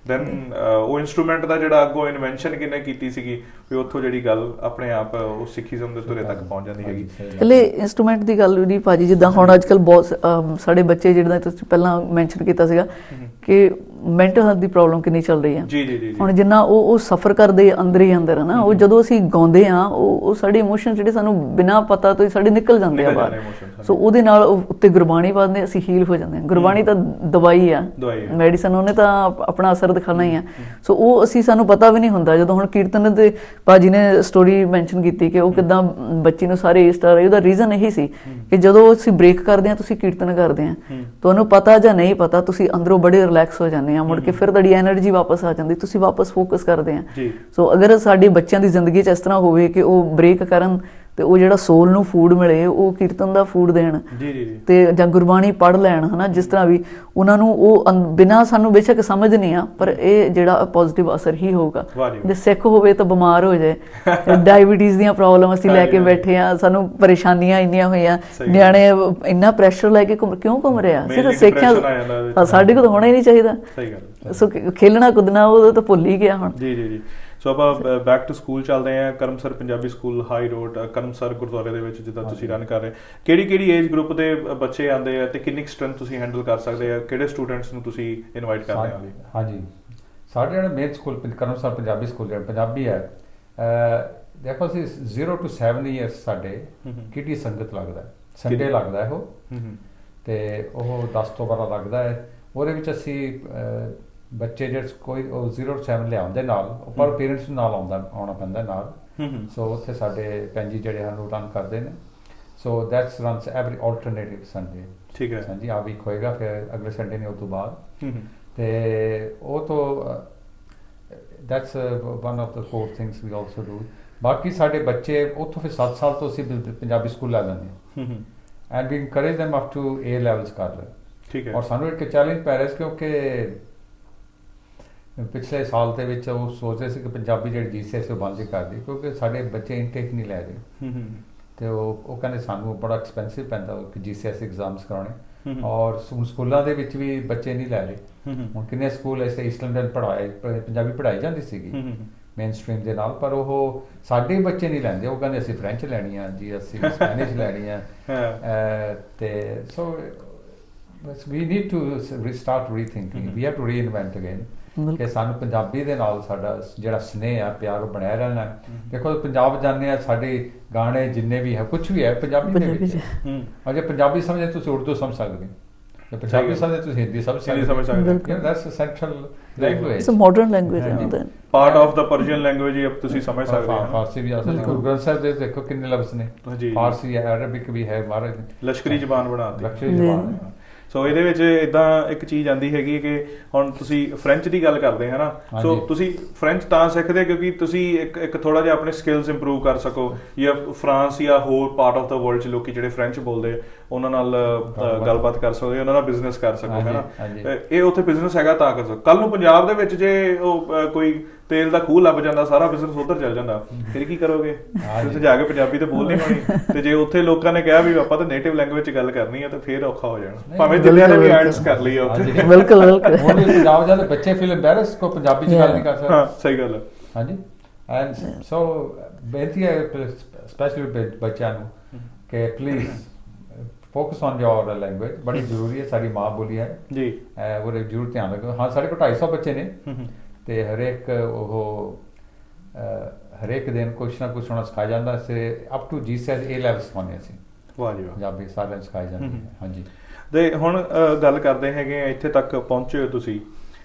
ਦੈਨ ਉਹ ਇੰਸਟਰੂਮੈਂਟ ਦਾ ਜਿਹੜਾ ਅੱਗੋਂ ਇਨਵੈਂਸ਼ਨ ਕਿਹਨੇ ਕੀਤੀ ਸੀਗੀ, ਵੀ ਉੱਥੋਂ ਜਿਹੜੀ ਗੱਲ ਆਪਣੇ ਆਪ ਉਹ ਸਿੱਖੀਜ਼ਮ ਦੇ ਧੁਰੇ ਤੱਕ ਪਹੁੰਚ ਜਾਂਦੀ ਹੈਗੀ। ਇਕੱਲੇ ਇੰਸਟਰੂਮੈਂਟ ਦੀ ਗੱਲ ਨਹੀਂ ਭਾਜੀ, ਜਿੱਦਾਂ ਹੁਣ ਅੱਜ ਕੱਲ੍ਹ ਬਹੁਤ ਸਾਡੇ ਬੱਚੇ, ਜਿਹੜਾ ਤੁਸੀਂ ਪਹਿਲਾਂ ਮੈਂਸ਼ਨ ਕੀਤਾ ਸੀਗਾ ਕਿ ਮੈਂਟਲ ਹੈਲਥ ਦੀ ਪ੍ਰੋਬਲਮ ਕਿੰਨੀ ਚੱਲ ਰਹੀ ਹੈ ਜੀ ਜੀ ਜੀ ਹੁਣ ਜਿੰਨਾ ਉਹ ਸਫਰ ਕਰਦੇ ਅੰਦਰ ਹੀ ਅੰਦਰ ਹੈ ਨਾ ਉਹ ਜਦੋਂ ਅਸੀਂ ਗਾਉਂਦੇ ਆ ਉਹ ਸਾਡੇ ਇਮੋਸ਼ਨ ਜਿਹੜੇ ਸਾਨੂੰ ਬਿਨਾਂ ਪਤਾ ਤੋਂ ਹੀ ਸਾਡੇ ਨਿਕਲ ਜਾਂਦੇ ਆ ਬਾਹਰ ਸੋ ਉਹਦੇ ਨਾਲ ਉੱਤੇ ਗੁਰਬਾਣੀ ਪਾਉਂਦੇ ਅਸੀਂ ਹੀਲ ਹੋ ਜਾਂਦੇ ਹਾਂ ਗੁਰਬਾਣੀ ਤਾਂ ਦਵਾਈ ਆ ਮੈਡੀਸਨ ਉਹਨੇ ਤਾਂ ਆਪਣਾ ਅਸਰ ਦਿਖਾਉਣਾ ਹੀ ਆ ਸੋ ਉਹ ਸਾਨੂੰ ਪਤਾ ਵੀ ਨਹੀਂ ਹੁੰਦਾ ਜਦੋਂ ਹੁਣ ਕੀਰਤਨ ਦੇ ਭਾਜੀ ਨੇ ਸਟੋਰੀ ਮੈਂਸ਼ਨ ਕੀਤੀ ਕਿ ਉਹ ਕਿੱਦਾਂ ਬੱਚੀ ਨੂੰ ਸਾਰੇ ਏ ਸਟਾਰ ਉਹਦਾ ਰੀਜ਼ਨ ਇਹੀ ਸੀ ਕਿ ਜਦੋਂ ਅਸੀਂ ਬ੍ਰੇਕ ਕਰਦੇ ਆ ਤੁਸੀਂ ਕੀਰਤਨ ਕਰਦੇ ਆ ਤੁਹਾਨੂੰ ਪਤਾ ਜਾਂ ਨਹੀਂ ਪਤਾ ਤੁਸੀਂ ਅੰਦਰੋਂ ਬੜੇ ਰਿਲੈਕਸ ਹੋ ਜਾਂਦੇ ਆ ਮੁੜ ਕੇ ਫਿਰ ਤੁਹਾਡੀ એનર્ਜੀ ਵਾਪਸ ਆ ਜਾਂਦੀ ਤੁਸੀਂ ਵਾਪਸ ਫੋਕਸ ਕਰਦੇ ਆ ਸੋ ਅਗਰ ਸਾਡੇ ਬੱਚਿਆਂ ਦੀ ਜ਼ਿੰਦਗੀ 'ਚ ਇਸ ਤਰ੍ਹਾਂ ਹੋਵੇ ਕਿ ਉਹ ਬ੍ਰੇਕ ਕਰਨ ਤੇ ਉਹ ਜਿਹੜਾ ਸੋਲ ਨੂੰ ਫੂਡ ਮਿਲੇ ਉਹ ਕੀਰਤਨ ਦਾ ਫੂਡ ਦੇਣ ਤੇ ਜਾਂ ਗੁਰਬਾਣੀ ਪੜ੍ਹ ਲੈਣ ਹਨਾ ਜਿਸ ਤਰ੍ਹਾਂ ਵੀ ਉਹਨਾਂ ਨੂੰ ਉਹ ਬਿਨਾਂ ਸਾਨੂੰ ਬੇਸ਼ੱਕ ਸਮਝ ਨਹੀਂ ਆ ਪਰ ਇਹ ਜਿਹੜਾ ਪੋਜ਼ਿਟਿਵ ਅਸਰ ਹੀ ਹੋਊਗਾ ਜੇ ਸਿੱਖ ਹੋਵੇ ਤਾਂ ਬਿਮਾਰ ਹੋ ਜਾਏ ਡਾਇਬੀਟੀਜ਼ ਦੀਆਂ ਪ੍ਰੋਬਲਮ ਅਸੀਂ ਲੈ ਕੇ ਬੈਠੇ ਆ ਸਾਨੂੰ ਪਰੇਸ਼ਾਨੀਆਂ ਇੰਨੀਆਂ ਹੋਈਆਂ ਨਿਆਣੇ ਇੰਨਾ ਪ੍ਰੈਸ਼ਰ ਲੈ ਕੇ ਕਿਉਂ ਘੁੰਮ ਰਿਹਾ ਸਿਰਫ ਸਿੱਖਿਆ ਸਾਡੇ ਕੋਲ ਹੋਣਾ ਹੀ ਨਹੀਂ ਚਾਹੀਦਾ ਸੋ ਖੇਲਣਾ ਕੁੱਦਣਾ ਉਹ ਤਾਂ ਭੁੱਲ ਹੀ ਗਿਆ ਹੁਣ ਜੀ ਜੀ ਜੀ ਸੋ ਆਪਾਂ ਬੈਕ ਟੂ ਸਕੂਲ ਚੱਲਦੇ ਹਾਂ Karamsar Punjabi school high road Karamsar ਗੁਰਦੁਆਰੇ ਦੇ ਵਿੱਚ ਜਿੱਦਾਂ ਤੁਸੀਂ ਰਨ ਕਰ ਰਹੇ ਕਿਹੜੀ ਏਜ ਗਰੁੱਪ ਦੇ ਬੱਚੇ ਆਉਂਦੇ ਆ ਤੇ ਕਿੰਨੀ ਸਟਰੈਂਥ ਤੁਸੀਂ ਹੈਂਡਲ ਕਰ ਸਕਦੇ ਆ ਕਿਹੜੇ ਸਟੂਡੈਂਟਸ ਨੂੰ ਤੁਸੀਂ ਇਨਵਾਈਟ ਕਰਦੇ ਹੋ ਹਾਂਜੀ ਸਾਡੇ ਜਿਹੜਾ main school Karamsar Punjabi school ਜਿਹੜਾ ਪੰਜਾਬੀ ਹੈ ਦੇਖੋ ਅਸੀਂ 0 to 7 ਇਅਰਸ ਸਾਡੇ ਕਿਹੜੀ ਸੰਗਤ ਲੱਗਦਾ ਸੰਡੇ ਲੱਗਦਾ ਹੈ ਉਹ ਤੇ ਉਹ 10 ਤੋਂ 12 ਲੱਗਦਾ ਹੈ ਉਹਦੇ ਵਿੱਚ ਅਸੀਂ ਬੱਚੇ ਜਿਹੜੇ ਕੋਈ 0 to 7 ਲਿਆਉਂਦੇ ਨਾਲ ਪਰ ਪੇਰੈਂਟਸ ਨੂੰ ਨਾਲ ਆਉਣਾ ਪੈਂਦਾ ਨਾਲ ਸੋ ਉੱਥੇ ਸਾਡੇ ਭੈਣ ਜੀ ਜਿਹੜੇ ਹਨ ਉਹ ਰਨ ਕਰਦੇ ਨੇ so that's runs every alternative Sunday ਠੀਕ ਹੈ ਹਾਂਜੀ ਆ ਵੀਕ ਹੋਏਗਾ ਫਿਰ ਅਗਲੇ ਸੰਡੇ ਨੇ ਉਹ ਤੋਂ ਬਾਅਦ ਤੇ ਉਹ ਤੋਂ that's one of the 4 things we also do ਬਾਕੀ ਸਾਡੇ ਬੱਚੇ ਉੱਥੋਂ ਫਿਰ 7 ਸਾਲ ਤੋਂ ਅਸੀਂ ਪੰਜਾਬੀ ਸਕੂਲ ਲੈ ਜਾਂਦੇ ਹਾਂ and we encourage them up to A levels ਕਰ ਰਹੇ ਠੀਕ ਹੈ ਔਰ ਸਾਨੂੰ ਇੱਕ ਚੈਲੰਜ ਪੈ ਰਿਹਾ ਕਿਉਂਕਿ ਪਿਛਲੇ ਸਾਲ ਦੇ ਵਿੱਚ ਉਹ ਸੋਚ ਰਹੇ ਸੀ ਕਿ ਪੰਜਾਬੀ ਜਿਹੜੀ GCSE ਉਹ ਬੰਦ ਕਰ ਦੀ ਕਿਉਂਕਿ ਸਾਡੇ ਬੱਚੇ ਇਨਟੇਕ ਨਹੀਂ ਲੈ ਰਹੇ ਤੇ ਉਹ ਕਹਿੰਦੇ ਸਾਨੂੰ ਬੜਾ ਐਕਸਪੈਂਸਿਵ ਪੈਂਦਾ ਕਿ GCSE ਐਗਜ਼ਾਮਸ ਕਰਾਉਣੇ ਔਰ ਸਕੂਲਾਂ ਦੇ ਵਿੱਚ ਵੀ ਬੱਚੇ ਨਹੀਂ ਲੈ ਰਹੇ ਹੁਣ ਕਿੰਨੇ ਸਕੂਲ ਐਸੇ ਈਸਟ ਲੰਡਨ ਪੰਜਾਬੀ ਪੜ੍ਹਾਈ ਜਾਂਦੀ ਸੀਗੀ ਮੇਨ ਸਟਰੀਮ ਦੇ ਨਾਲ ਪਰ ਉਹ ਸਾਡੇ ਬੱਚੇ ਨਹੀਂ ਲੈਂਦੇ ਉਹ ਕਹਿੰਦੇ ਅਸੀਂ ਫ੍ਰੈਂਚ ਲੈਣੀ ਆ ਜੀ ਅਸੀਂ ਸਪੈਨਿਸ਼ ਲੈਣੀ ਆ ਤੇ ਸੋ we need to start rethinking we have to reinvent again ਕਿ ਸਾਨੂੰ ਪੰਜਾਬੀ ਦੇ ਨਾਲ ਸਾਡਾ ਜਿਹੜਾ ਸਨੇਹ ਆ ਪਿਆਰ ਬਣਿਆ ਰਹਿਣਾ ਦੇਖੋ ਪੰਜਾਬ ਜਾਂਦੇ ਆ ਸਾਡੇ ਗਾਣੇ ਜਿੰਨੇ ਵੀ ਹੈ ਕੁਝ ਵੀ ਹੈ ਪੰਜਾਬੀ ਦੇ ਵਿੱਚ ਅਜੇ ਪੰਜਾਬੀ ਸਮਝੇ ਤੁਸੀਂ ਉਰਦੂ ਸਮਝ ਸਕਦੇ ਹੋ ਪੰਜਾਬੀ ਸਮਝੇ ਤੁਸੀਂ ਹਿੰਦੀ ਸਮਝ ਸਕਦੇ ਹੋ that's a central language it's a modern language part of the Persian language ਹੀ ਤੁਸੀਂ ਸਮਝ ਸਕਦੇ ਹੋ ਫਾਰਸੀ ਵੀ ਆ ਸਕਦੀ ਗੁਰੂ ਗ੍ਰੰਥ ਸਾਹਿਬ ਦੇ ਦੇਖੋ ਕਿੰਨੇ ਲਫ਼ਜ਼ ਨੇ ਫਾਰਸੀ ਹੈ ਅਰਬਿਕ ਵੀ ਹੈ ਮਹਾਰਾਜ ਲਸ਼ਕਰੀ ਜ਼ਬਾਨ ਬਣਾਤੀ ਲਸ਼ਕਰੀ ਜ਼ਬਾਨ ਸੋ ਇਹਦੇ ਵਿੱਚ ਇਦਾਂ ਇੱਕ ਚੀਜ਼ ਆਉਂਦੀ ਹੈਗੀ ਕਿ ਹੁਣ ਤੁਸੀਂ ਫ੍ਰੈਂਚ ਦੀ ਗੱਲ ਕਰਦੇ ਹੈ ਨਾ ਸੋ ਤੁਸੀਂ ਫ੍ਰੈਂਚ ਤਾਂ ਸਿੱਖਦੇ ਕਿਉਂਕਿ ਤੁਸੀਂ ਇੱਕ ਥੋੜਾ ਜਿਹਾ ਆਪਣੇ ਸਕਿੱਲਸ ਇੰਪਰੂਵ ਕਰ ਸਕੋ ਜਾਂ ਫਰਾਂਸ ਜਾਂ ਹੋਰ ਪਾਰਟ ਆਫ ਦਾ ਵਰਲਡ 'ਚ ਲੋਕੀ ਜਿਹੜੇ ਫ੍ਰੈਂਚ ਬੋਲਦੇ ਉਹਨਾਂ ਨਾਲ ਗੱਲਬਾਤ ਕਰ ਸਕਦੇ ਉਹਨਾਂ ਨਾਲ ਬਿਜ਼ਨਸ ਕਰ ਸਕੋ ਹੈ ਨਾ ਇਹ ਉੱਥੇ ਬਿਜ਼ਨਸ ਹੈਗਾ ਤਾਂ ਕਰ ਸਕੋ ਕੱਲ ਨੂੰ ਪੰਜਾਬ ਦੇ ਵਿੱਚ ਜੇ ਉਹ ਕੋਈ ਤੇਲ ਦਾ ਖੂਹ ਲੱਭ ਜਾਂਦਾ ਸਾਰਾ ਬਿਜ਼ਨਸ ਉੱਧਰ ਚੱਲ ਜਾਂਦਾ ਫਿਰ ਕੀ ਕਰੋਗੇ ਤੁਸੀਂ ਜਾ ਕੇ ਪੰਜਾਬੀ ਤੇ ਬੋਲ ਨਹੀਂ ਪਾਉਣੀ ਤੇ ਜੇ ਉੱਥੇ ਲੋਕਾਂ ਨੇ ਕਿਹਾ ਵੀ ਆਪਾਂ ਤਾਂ ਨੇਟਿਵ ਲੈਂਗੁਏਜ 'ਚ ਗੱਲ ਕਰਨੀ ਹੈ ਤਾਂ ਫਿਰ ਔਖਾ ਹੋ ਜਾਣਾ ਭਾਵੇਂ ਜਿੰਨਿਆਂ ਨੇ ਵੀ ਐਡਸ ਕਰ ਲਈ ਉੱਥੇ ਬਿਲਕੁਲ ਬਿਲਕੁਲ ਹੁਣ ਪੰਜਾਬ ਜਾਂਦੇ ਬੱਚੇ ਫੀਲ ਐਮਬੈਰਸ ਕੋ ਪੰਜਾਬੀ 'ਚ ਗੱਲ ਨਹੀਂ ਕਰ ਸਕਦੇ ਹਾਂ ਸਹੀ ਗੱਲ ਹੈ ਹਾਂਜੀ ਐਂਡ ਸੋ ਬੇਨਤੀ ਹੈ ਸਪੈਸ਼ਲੀ ਬੱਚਿਆਂ ਨੂੰ ਕਿ please focus on your language ਬੜੀ ਜ਼ਰੂਰੀ ਹੈ ਸਾਡੀ ਮਾਂ ਬੋਲੀ ਹੈ ਜੀ ਉਹਦੇ ਜ਼ਰੂਰ ਧਿਆਨ ਰੱਖੋ ਹਾਂ ਸਾਡੇ ਕੋਲ 250 ਬੱਚੇ ਨੇ ਤੇ ਹਰੇਕ ਦਿਨ ਕੁਛ ਨਾ ਕੁਛ ਹੋਣਾ ਸਿਖਾਇਆ ਜਾਂਦਾ say up to GCSE A levels ਸਿਖਾਉਂਦੇ ਅਸੀਂ ਵਾਹ ਜੀ ਪੰਜਾਬੀ ਸਾਰਿਆਂ ਸਿਖਾਈ ਜਾਂਦੀ ਹੈ ਹਾਂਜੀ ਤੇ ਹੁਣ ਗੱਲ ਕਰਦੇ ਹੈਗੇ ਇੱਥੇ ਤੱਕ ਪਹੁੰਚੇ ਹੋ ਤੁਸੀਂ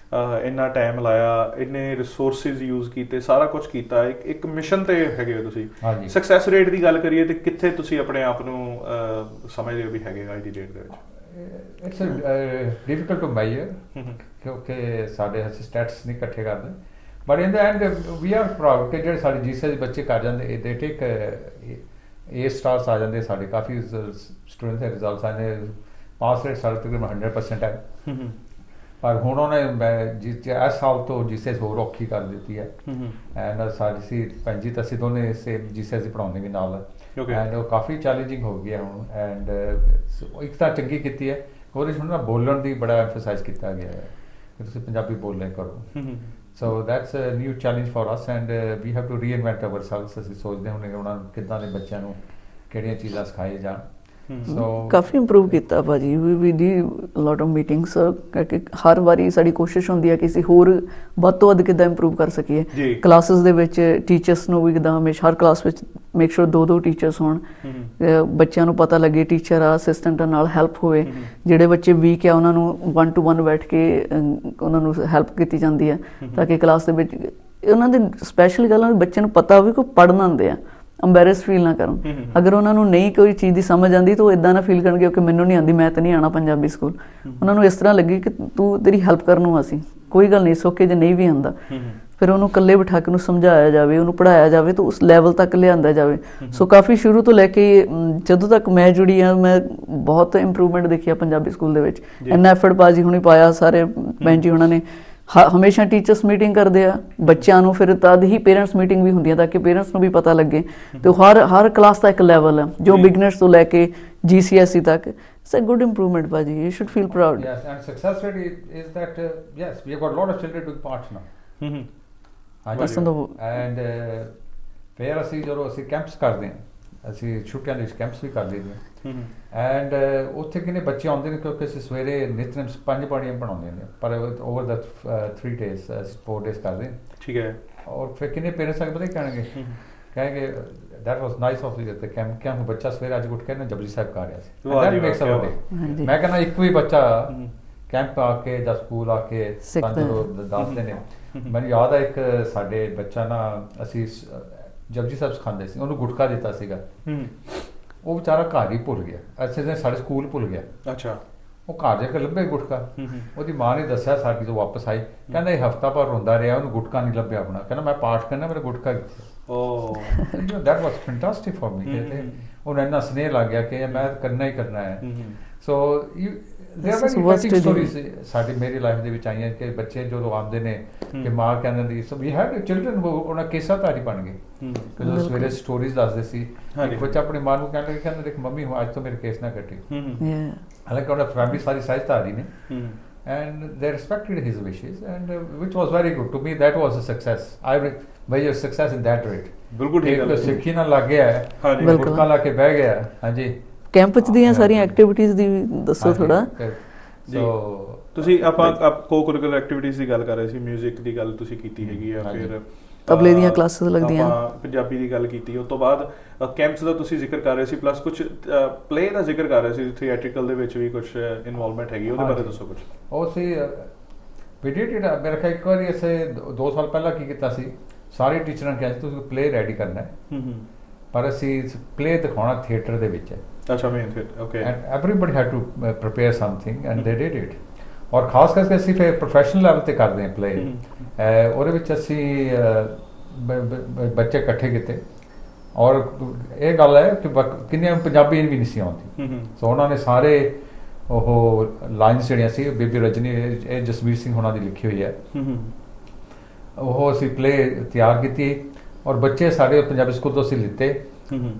ਇੰਨਾ ਟਾਈਮ ਲਾਇਆ ਇੰਨੇ ਰਿਸੋਰਸਿਸ ਯੂਜ਼ ਕੀਤੇ ਸਾਰਾ ਕੁਝ ਕੀਤਾ ਇੱਕ ਮਿਸ਼ਨ ਤੇ ਹੈਗੇ ਹੋ ਤੁਸੀਂ ਸਕਸੈਸ ਰੇਟ ਦੀ ਗੱਲ ਕਰੀਏ ਤੇ ਕਿੱਥੇ ਤੁਸੀਂ ਆਪਣੇ ਆਪ ਨੂੰ ਸਮਝਦੇ ਹੋ ਵੀ ਹੈਗੇ ਅੱਜ ਦੀ ਡੇਟ ਦੇ ਵਿੱਚ ਇਟਸ ਡਿਫਿਕਲਟ ਟੂ ਮੇਜਰ ਕਿਉਂਕਿ ਸਾਡੇ ਅਸੀਂ ਸਟੈਟਸ ਨਹੀਂ ਇਕੱਠੇ ਕਰਦੇ but in the end we are proud ਕਿ ਜਿਹੜੇ ਸਾਡੇ GCSE ਬੱਚੇ ਕਰ ਜਾਂਦੇ ਦੇ ਟੇਕ A stars ਆ ਜਾਂਦੇ ਸਾਡੇ ਕਾਫੀ ਸਟੂਡੈਂਟਸ ਦੇ ਰਿਜ਼ਲਟਸ ਆਏ ਨੇ ਪਾਸ ਰੇਟ ਸਾਡੇ ਤਕਰੀਬਨ 100% ਹੈ ਪਰ ਹੁਣ ਉਹਨੇ ਇਸ ਸਾਲ ਤੋਂ GCSE ਹੋਰ ਔਖੀ ਕਰ ਦਿੱਤੀ ਹੈ ਐਂਡ ਸਾਡੀ ਭੈਣ ਜੀ ਤਾਂ ਅਸੀਂ ਦੋਨੇ ਸੇਮ GCSE ਪੜ੍ਹਾਉਂਦੇ ਵੀ ਨਾਲ ਐਂਡ ਉਹ ਕਾਫੀ ਚੈਲੰਜਿੰਗ ਹੋ ਗਈ ਹੈ ਹੁਣ ਐਂਡ ਇੱਕ ਤਾਂ ਚੰਗੀ ਕੀਤੀ ਹੈ ਉਹਦੇ 'ਚ ਹੁਣ ਨਾ ਬੋਲਣ ਦੀ ਬੜਾ ਐਮਫਸਾਈਜ਼ ਕੀਤਾ ਗਿਆ ਹੈ ਕਿ ਤੁਸੀਂ ਪੰਜਾਬੀ ਬੋਲਿਆ ਕਰੋ so that's a new challenge for us and we have to reinvent ourselves ਅਸੀਂ ਸੋਚਦੇ ਹਾਂ ਉਹਨਾਂ ਕਿੱਦਾਂ ਦੇ ਬੱਚਿਆਂ ਨੂੰ ਕਿਹੜੀਆਂ ਚੀਜ਼ਾਂ ਸਿਖਾਈ ਜਾਣ ਕਾਫੀ ਇੰਪਰੂਵ ਕੀਤਾ ਭਾਜੀ ਵੀ ਦੀ ਲੋਟ ਆਫ ਮੀਟਿੰਗਸ ਕਿ ਹਰ ਵਾਰੀ ਸਾਡੀ ਕੋਸ਼ਿਸ਼ ਹੁੰਦੀ ਹੈ ਕਿ ਅਸੀਂ ਹੋਰ ਵੱਧ ਤੋਂ ਵੱਧ ਕਿੱਦਾਂ ਇੰਪਰੂਵ ਕਰ ਸਕੀਏ ਕਲਾਸਿਸ ਦੇ ਵਿੱਚ ਟੀਚਰਸ ਨੂੰ ਵੀ ਕਿੱਦਾਂ ਹਮੇਸ਼ਾ ਹਰ ਕਲਾਸ ਵਿੱਚ ਮੇਕ ਸ਼ੋਰ ਦੋ ਟੀਚਰਸ ਹੋਣ ਬੱਚਿਆਂ ਨੂੰ ਪਤਾ ਲੱਗੇ ਟੀਚਰ ਆ ਅਸਿਸਟੈਂਟ ਨਾਲ ਹੈਲਪ ਹੋਵੇ ਜਿਹੜੇ ਬੱਚੇ ਵੀਕ ਆ ਉਹਨਾਂ ਨੂੰ 1 to 1 ਬੈਠ ਕੇ ਉਹਨਾਂ ਨੂੰ ਹੈਲਪ ਕੀਤੀ ਜਾਂਦੀ ਹੈ ਤਾਂ ਕਿ ਕਲਾਸ ਦੇ ਵਿੱਚ ਉਹਨਾਂ ਦੇ ਸਪੈਸ਼ਲ ਗੱਲ ਬੱਚੇ ਨੂੰ ਪਤਾ ਹੋਵੇ ਕੋਈ ਪੜ੍ਹਨ ਆਉਂਦੇ ਆ ਅੰਬੈਰਸ ਫੀਲ ਨਾ ਕਰਨ ਅਗਰ ਉਹਨਾਂ ਨੂੰ ਨਹੀਂ ਕੋਈ ਚੀਜ਼ ਦੀ ਸਮਝ ਆਉਂਦੀ ਤਾਂ ਉਹ ਇਦਾਂ ਨਾ ਫੀਲ ਕਰਨਗੇ ਕਿ ਮੈਨੂੰ ਨਹੀਂ ਆਉਂਦੀ ਮੈਂ ਤਾਂ ਨਹੀਂ ਆਉਣਾ ਪੰਜਾਬੀ ਸਕੂਲ ਉਹਨਾਂ ਨੂੰ ਇਸ ਤਰ੍ਹਾਂ ਲੱਗੇ ਕਿ ਤੂੰ ਤੇਰੀ ਹੈਲਪ ਕਰਨ ਨੂੰ ਅਸੀਂ ਕੋਈ ਗੱਲ ਨਹੀਂ ਸੋਕੇ ਜੇ ਨਹੀਂ ਵੀ ਆਉਂਦਾ ਫਿਰ ਉਹਨੂੰ ਇਕੱਲੇ ਬਿਠਾ ਕੇ ਉਹਨੂੰ ਸਮਝਾਇਆ ਜਾਵੇ ਉਹਨੂੰ ਪੜ੍ਹਾਇਆ ਜਾਵੇ ਤਾਂ ਉਸ ਲੈਵਲ ਤੱਕ ਲਿਆਂਦਾ ਜਾਵੇ ਸੋ ਕਾਫੀ ਸ਼ੁਰੂ ਤੋਂ ਲੈ ਕੇ ਜਦੋਂ ਤੱਕ ਮੈਂ ਜੁੜੀ ਹਾਂ ਮੈਂ ਬਹੁਤ ਇੰਪਰੂਵਮੈਂਟ ਦੇਖੀ ਆ ਪੰਜਾਬੀ ਸਕੂਲ ਦੇ ਵਿੱਚ ਇੰਨਾ ਐਫਰਟ ਬਾਜੀ ਹੁਣੀ ਪਾਇਆ ਸਾਰੇ ਭੈਣ ਜੀ ਉਹਨਾਂ ਨੇ ਹਮੇਸ਼ਾ ਟੀਚਰਸ ਮੀਟਿੰਗ ਕਰਦੇ ਆ ਬੱਚਿਆਂ ਨੂੰ ਫਿਰ ਤਦ ਹੀ ਪੇਰੈਂਟਸ ਮੀਟਿੰਗ ਵੀ ਹੁੰਦੀ ਆ ਤਾਂ ਕਿ ਪੇਰੈਂਟਸ ਨੂੰ ਵੀ ਪਤਾ ਲੱਗੇ ਤੇ ਹਰ ਕਲਾਸ ਦਾ ਇੱਕ ਲੈਵਲ ਹੈ ਜੋ ਬਿਗਨਰਸ ਤੋਂ ਲੈ ਕੇ GCSE ਤੱਕ it's a good improvement Baji you should feel proud yes and success rate is that yes we have got a lot of children doing parts now and ਫਿਰ ਅਸੀਂ ਜਦੋਂ ਅਸੀਂ ਕੈਂਪਸ ਕਰਦੇ ਹਾਂ ਅਸੀਂ ਛੁੱਟੀਆਂ ਦੇ ਵਿੱਚ ਕੈਂਪਸ ਵੀ ਕਰ ਲਈਦੇ ਹਾਂ ਐਂਡ ਉੱਥੇ ਕਿੰਨੇ ਬੱਚੇ ਆਉਂਦੇ ਨੇ ਕਿਉਂਕਿ ਅਸੀਂ ਸਵੇਰੇ ਨਿਤਨੇਮ 5 ਬਾਣੀਆਂ ਪੜ੍ਹਾਉਂਦੇ ਨੇ ਪਰ ਓਵਰ ਦਾ 3 ਡੇਜ਼ 4 ਡੇਜ਼ ਕਰਦੇ ਠੀਕ ਹੈ ਔਰ ਫਿਰ ਕਿੰਨੇ ਪੇਰੈਂਟਸ ਆ ਕੇ ਪਤਾ ਕਹਿਣਗੇ that was nice of you the camp ਕਿਉਂ ਬੱਚਾ ਸਵੇਰੇ ਅੱਜ ਉੱਠ ਕੇ ਨਾ ਜਪਜੀ ਸਾਹਿਬ ਕਰ ਰਿਹਾ ਸੀ that makes a day ਮੈਂ ਕਹਿੰਦਾ ਇੱਕ ਵੀ ਬੱਚਾ ਕੈਂਪ ਆ ਕੇ ਜਾਂ ਸਕੂਲ ਆ ਕੇ ਦੱਸਦੇ ਨੇ ਮੈਨੂੰ ਯਾਦ ਆ ਇੱਕ ਸਾਡੇ ਬੱਚਾ ਨਾ ਅਸੀਂ ਜਪਜੀ ਸਾਹਿਬ ਸਿਖਾਉਂਦੇ ਸੀ ਉਹਨੂੰ ਗੁਟਕਾ ਦਿੱਤਾ ਸੀਗਾ ਉਹ ਵਿਚਾਰਾ ਘਰ ਹੀ ਭੁੱਲ ਗਿਆ ਅੱਛਾ ਸਾਡੇ ਸਕੂਲ ਭੁੱਲ ਗਿਆ ਅੱਛਾ ਉਹ ਘਰ ਜਾ ਕੇ ਲੱਭੇ ਗੁਟਕਾ ਉਹਦੀ ਮਾਂ ਨੇ ਦੱਸਿਆ ਸਾਡੀ ਤੋਂ ਵਾਪਸ ਆਈ ਕਹਿੰਦਾ ਇਹ ਹਫਤਾ ਭਰ ਰੋਂਦਾ ਰਿਹਾ ਉਹਨੂੰ ਗੁਟਕਾ ਨਹੀਂ ਲੱਭਿਆ ਆਪਣਾ ਕਹਿੰਦਾ ਮੈਂ ਪਾਠ ਕਰਨਾ ਮੇਰਾ ਗੁਟਕਾ ਕਿੱਥੇ that was fantastic for me ਉਹਨੂੰ ਇੰਨਾ ਸਨੇਹ ਲੱਗ ਗਿਆ ਕਿ ਮੈਂ ਕਰਨਾ ਹੀ ਕਰਨਾ ਹੈ ਸੋ there are many interesting stories ਸਾਡੀ ਮੇਰੀ ਲਾਈਫ ਦੇ ਵਿੱਚ ਆਈਆਂ ਕਿ ਬੱਚੇ ਜਦੋਂ ਆਉਂਦੇ ਨੇ ਕਿ ਮਾਂ ਕਹਿੰਦੇ ਦੀ ਸੋ ਵੀ ਹੈਡ ਚਿਲਡਰਨ ਉਹਨਾਂ ਕੇਸਾ ਤਾਰੀ ਬਣ ਗਏ ਜਦੋਂ ਸਵੇਰੇ ਸਟੋਰੀਜ਼ ਦੱਸਦੇ ਸੀ ਬੱਚਾ ਆਪਣੀ ਮਾਂ ਨੂੰ ਕਹਿੰਦਾ ਦੇਖ ਮੰਮੀ ਅੱਜ ਤੋਂ ਮੇਰੇ ਕੇਸ ਨਾ ਕੱਟੀ ਹਾਲਾਂਕਿ ਉਹਨਾਂ ਫੈਮਿਲੀ ਸਾਰੀ ਸਾਈਜ਼ ਤਾਰੀ ਨੇ and they respected his wishes and which was very good to me that was a success I measure success in that rate ਬਿਲਕੁਲ ਠੀਕ ਹੈ ਸਿੱਖੀ ਨਾਲ ਲੱਗ ਗਿਆ ਹੈ ਗੁਟਕਾ ਲਾ ਕੇ ਬਹਿ ਗਿਆ ਹਾਂਜੀ ਕੈਂਪ ਚ ਦੀਆਂ ਸਾਰੀਆਂ ਐਕਟੀਵਿਟੀਜ਼ ਦੀ ਦੱਸੋ ਥੋੜਾ ਸੋ ਤੁਸੀਂ ਆਪਾਂ ਕੋ-ਕਰਿਕੂਲਰ ਐਕਟੀਵਿਟੀਜ਼ ਦੀ ਗੱਲ ਕਰ ਰਹੇ ਸੀ ਮਿਊਜ਼ਿਕ ਦੀ ਗੱਲ ਤੁਸੀਂ ਕੀਤੀ ਹੈਗੀ ਆ ਫਿਰ ਤਬਲੇ ਦੀਆਂ ਕਲਾਸਿਸ ਲੱਗਦੀਆਂ ਆਪਾਂ ਪੰਜਾਬੀ ਦੀ ਗੱਲ ਕੀਤੀ ਉਸ ਤੋਂ ਬਾਅਦ ਕੈਂਪਸ ਦਾ ਤੁਸੀਂ ਜ਼ਿਕਰ ਕਰ ਰਹੇ ਸੀ ਪਲੱਸ ਕੁਝ ਪਲੇ ਦਾ ਜ਼ਿਕਰ ਕਰ ਰਹੇ ਸੀ ਥੀਏਟ੍ਰਿਕਲ ਦੇ ਵਿੱਚ ਵੀ ਕੁਝ ਇਨਵੋਲਵਮੈਂਟ ਹੈਗੀ ਉਹਦੇ ਬਾਰੇ ਦੱਸੋ ਕੁਝ ਉਹ ਸੀ ਵੀ ਡਿਡ ਇਟ ਮੇਰੇ ਖਿਆਲ ਇੱਕ ਵਾਰੀ ਅਸੀਂ 2 ਸਾਲ ਪਹਿਲਾਂ ਕੀ ਕੀਤਾ ਸੀ ਸਾਰੇ ਟੀਚਰਾਂ ਨੇ ਕਿਹਾ ਸੀ ਤੁਸੀਂ ਪਲੇ ਰੈਡੀ ਕਰਨਾ ਹੈ ਪਰ ਅਸੀਂ ਪਲੇ ਦਿਖਾਉਣਾ ਥੀਏਟਰ ਦੇ ਵਿੱਚ ਹੈ ਅੱਛਾ main theatre okay and everybody had to prepare something and they did it ਔਰ ਖਾਸ ਕਰਕੇ ਅਸੀਂ ਫਿਰ ਪ੍ਰੋਫੈਸ਼ਨਲ ਲੈਵਲ ਤੇ ਕਰਦੇ ਹਾਂ ਪਲੇ ਉਹਦੇ ਵਿੱਚ ਅਸੀਂ ਬੱਚੇ ਇਕੱਠੇ ਕੀਤੇ ਔਰ ਇਹ ਗੱਲ ਹੈ ਕਿ ਕਿੰਨੀਆਂ ਪੰਜਾਬੀ ਵੀ ਨਹੀਂ ਸੀ ਆਉਂਦੀ ਸੋ ਉਹਨਾਂ ਨੇ ਸਾਰੇ ਉਹ ਲਾਈਨਸ ਜਿਹੜੀਆਂ ਸੀ ਬੀਬੀ ਰਜਨੀ ਇਹ ਜਸਵੀਰ ਸਿੰਘ ਹੋਣਾ ਦੀ ਲਿਖੀ ਹੋਈ ਹੈ ਉਹ ਅਸੀਂ ਪਲੇ ਤਿਆਰ ਕੀਤੀ ਔਰ ਬੱਚੇ ਸਾਡੇ ਪੰਜਾਬੀ ਸਕੂਲ ਤੋਂ ਅਸੀਂ ਲਿੱਤੇ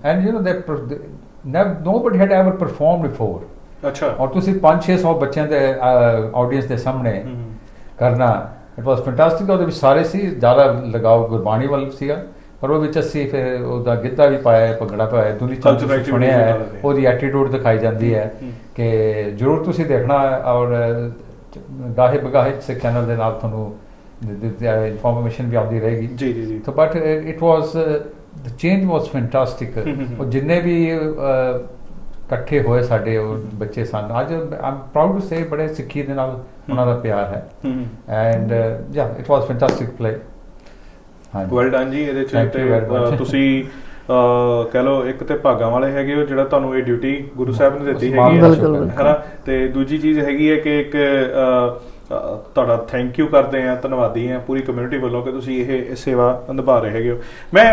and you know nobody had ever performed before ਅੱਛਾ ਔਰ ਤੁਸੀਂ 500-600 ਬੱਚਿਆਂ ਦੇ ਆਡੀਅנס ਦੇ ਸਾਹਮਣੇ ਕਰਨਾ ਇਟ ਵਾਸ ਫੈਂਟੈਸਟਿਕ ਉਹਦੇ ਵਿੱਚ ਸਾਰੇ ਸੀ ਜ਼ਿਆਦਾ ਲਗਾਓ ਗੁਰਬਾਣੀ ਵੱਲ ਸੀਗਾ ਪਰ ਉਹ ਵਿੱਚ ਅਸੀਂ ਫਿਰ ਉਹਦਾ ਗਿੱਧਾ ਵੀ ਪਾਇਆ ਭੰਗੜਾ ਪਾਇਆ ਦੁਨੀਆ ਚ ਸੁਣਿਆ ਹੈ ਉਹਦੀ ਐਟੀਟਿਊਡ ਦਿਖਾਈ ਜਾਂਦੀ ਹੈ ਕਿ ਜ਼ਰੂਰ ਤੁਸੀਂ ਦੇਖਣਾ ਔਰ ਗਾਹੇ ਬਗਾਹੇ ਸਿੱਖ ਚੈਨਲ ਦੇ ਨਾਲ ਤੁਹਾਨੂੰ ਇਨਫੋਰਮੇਸ਼ਨ ਵੀ ਆਉਂਦੀ ਰਹੇਗੀ ਜੀ ਜੀ ਜੀ but it was the change was fantastic ਉਹ ਜਿੰਨੇ ਵੀ ਇਕੱਠੇ ਹੋਏ ਸਾਡੇ ਉਹ ਬੱਚੇ ਸਨ ਅੱਜ I'm proud to say ਬੜੇ ਸਿੱਖੀ ਦੇ ਨਾਲ ਉਹਨਾਂ ਦਾ ਪਿਆਰ ਹੈ and yeah it was fantastic play well done ਜੀ ਇਹਦੇ ਚ ਤੁਸੀਂ ਕਹਿ ਲਓ ਇੱਕ ਤੇ ਭਾਗਾਂ ਵਾਲੇ ਹੈਗੇ ਹੋ ਜਿਹੜਾ ਤੁਹਾਨੂੰ ਇਹ ਡਿਊਟੀ ਗੁਰੂ ਸਾਹਿਬ ਨੇ ਦਿੱਤੀ ਹੈਗੀ ਹੈ ਨਾ ਤੇ ਦੂਜੀ ਚੀਜ਼ ਹੈਗੀ ਹੈ ਕਿ ਇੱਕ ਤੁਹਾਡਾ ਥੈਂਕ ਯੂ ਕਰਦੇ ਆ ਧੰਨਵਾਦੀ ਆ ਪੂਰੀ ਕਮਿਊਨਿਟੀ ਵੱਲੋਂ ਕਿ ਤੁਸੀਂ ਇਹ ਸੇਵਾ ਨਿਭਾ ਰਹੇ ਹੈਗੇ ਹੋ ਮੈਂ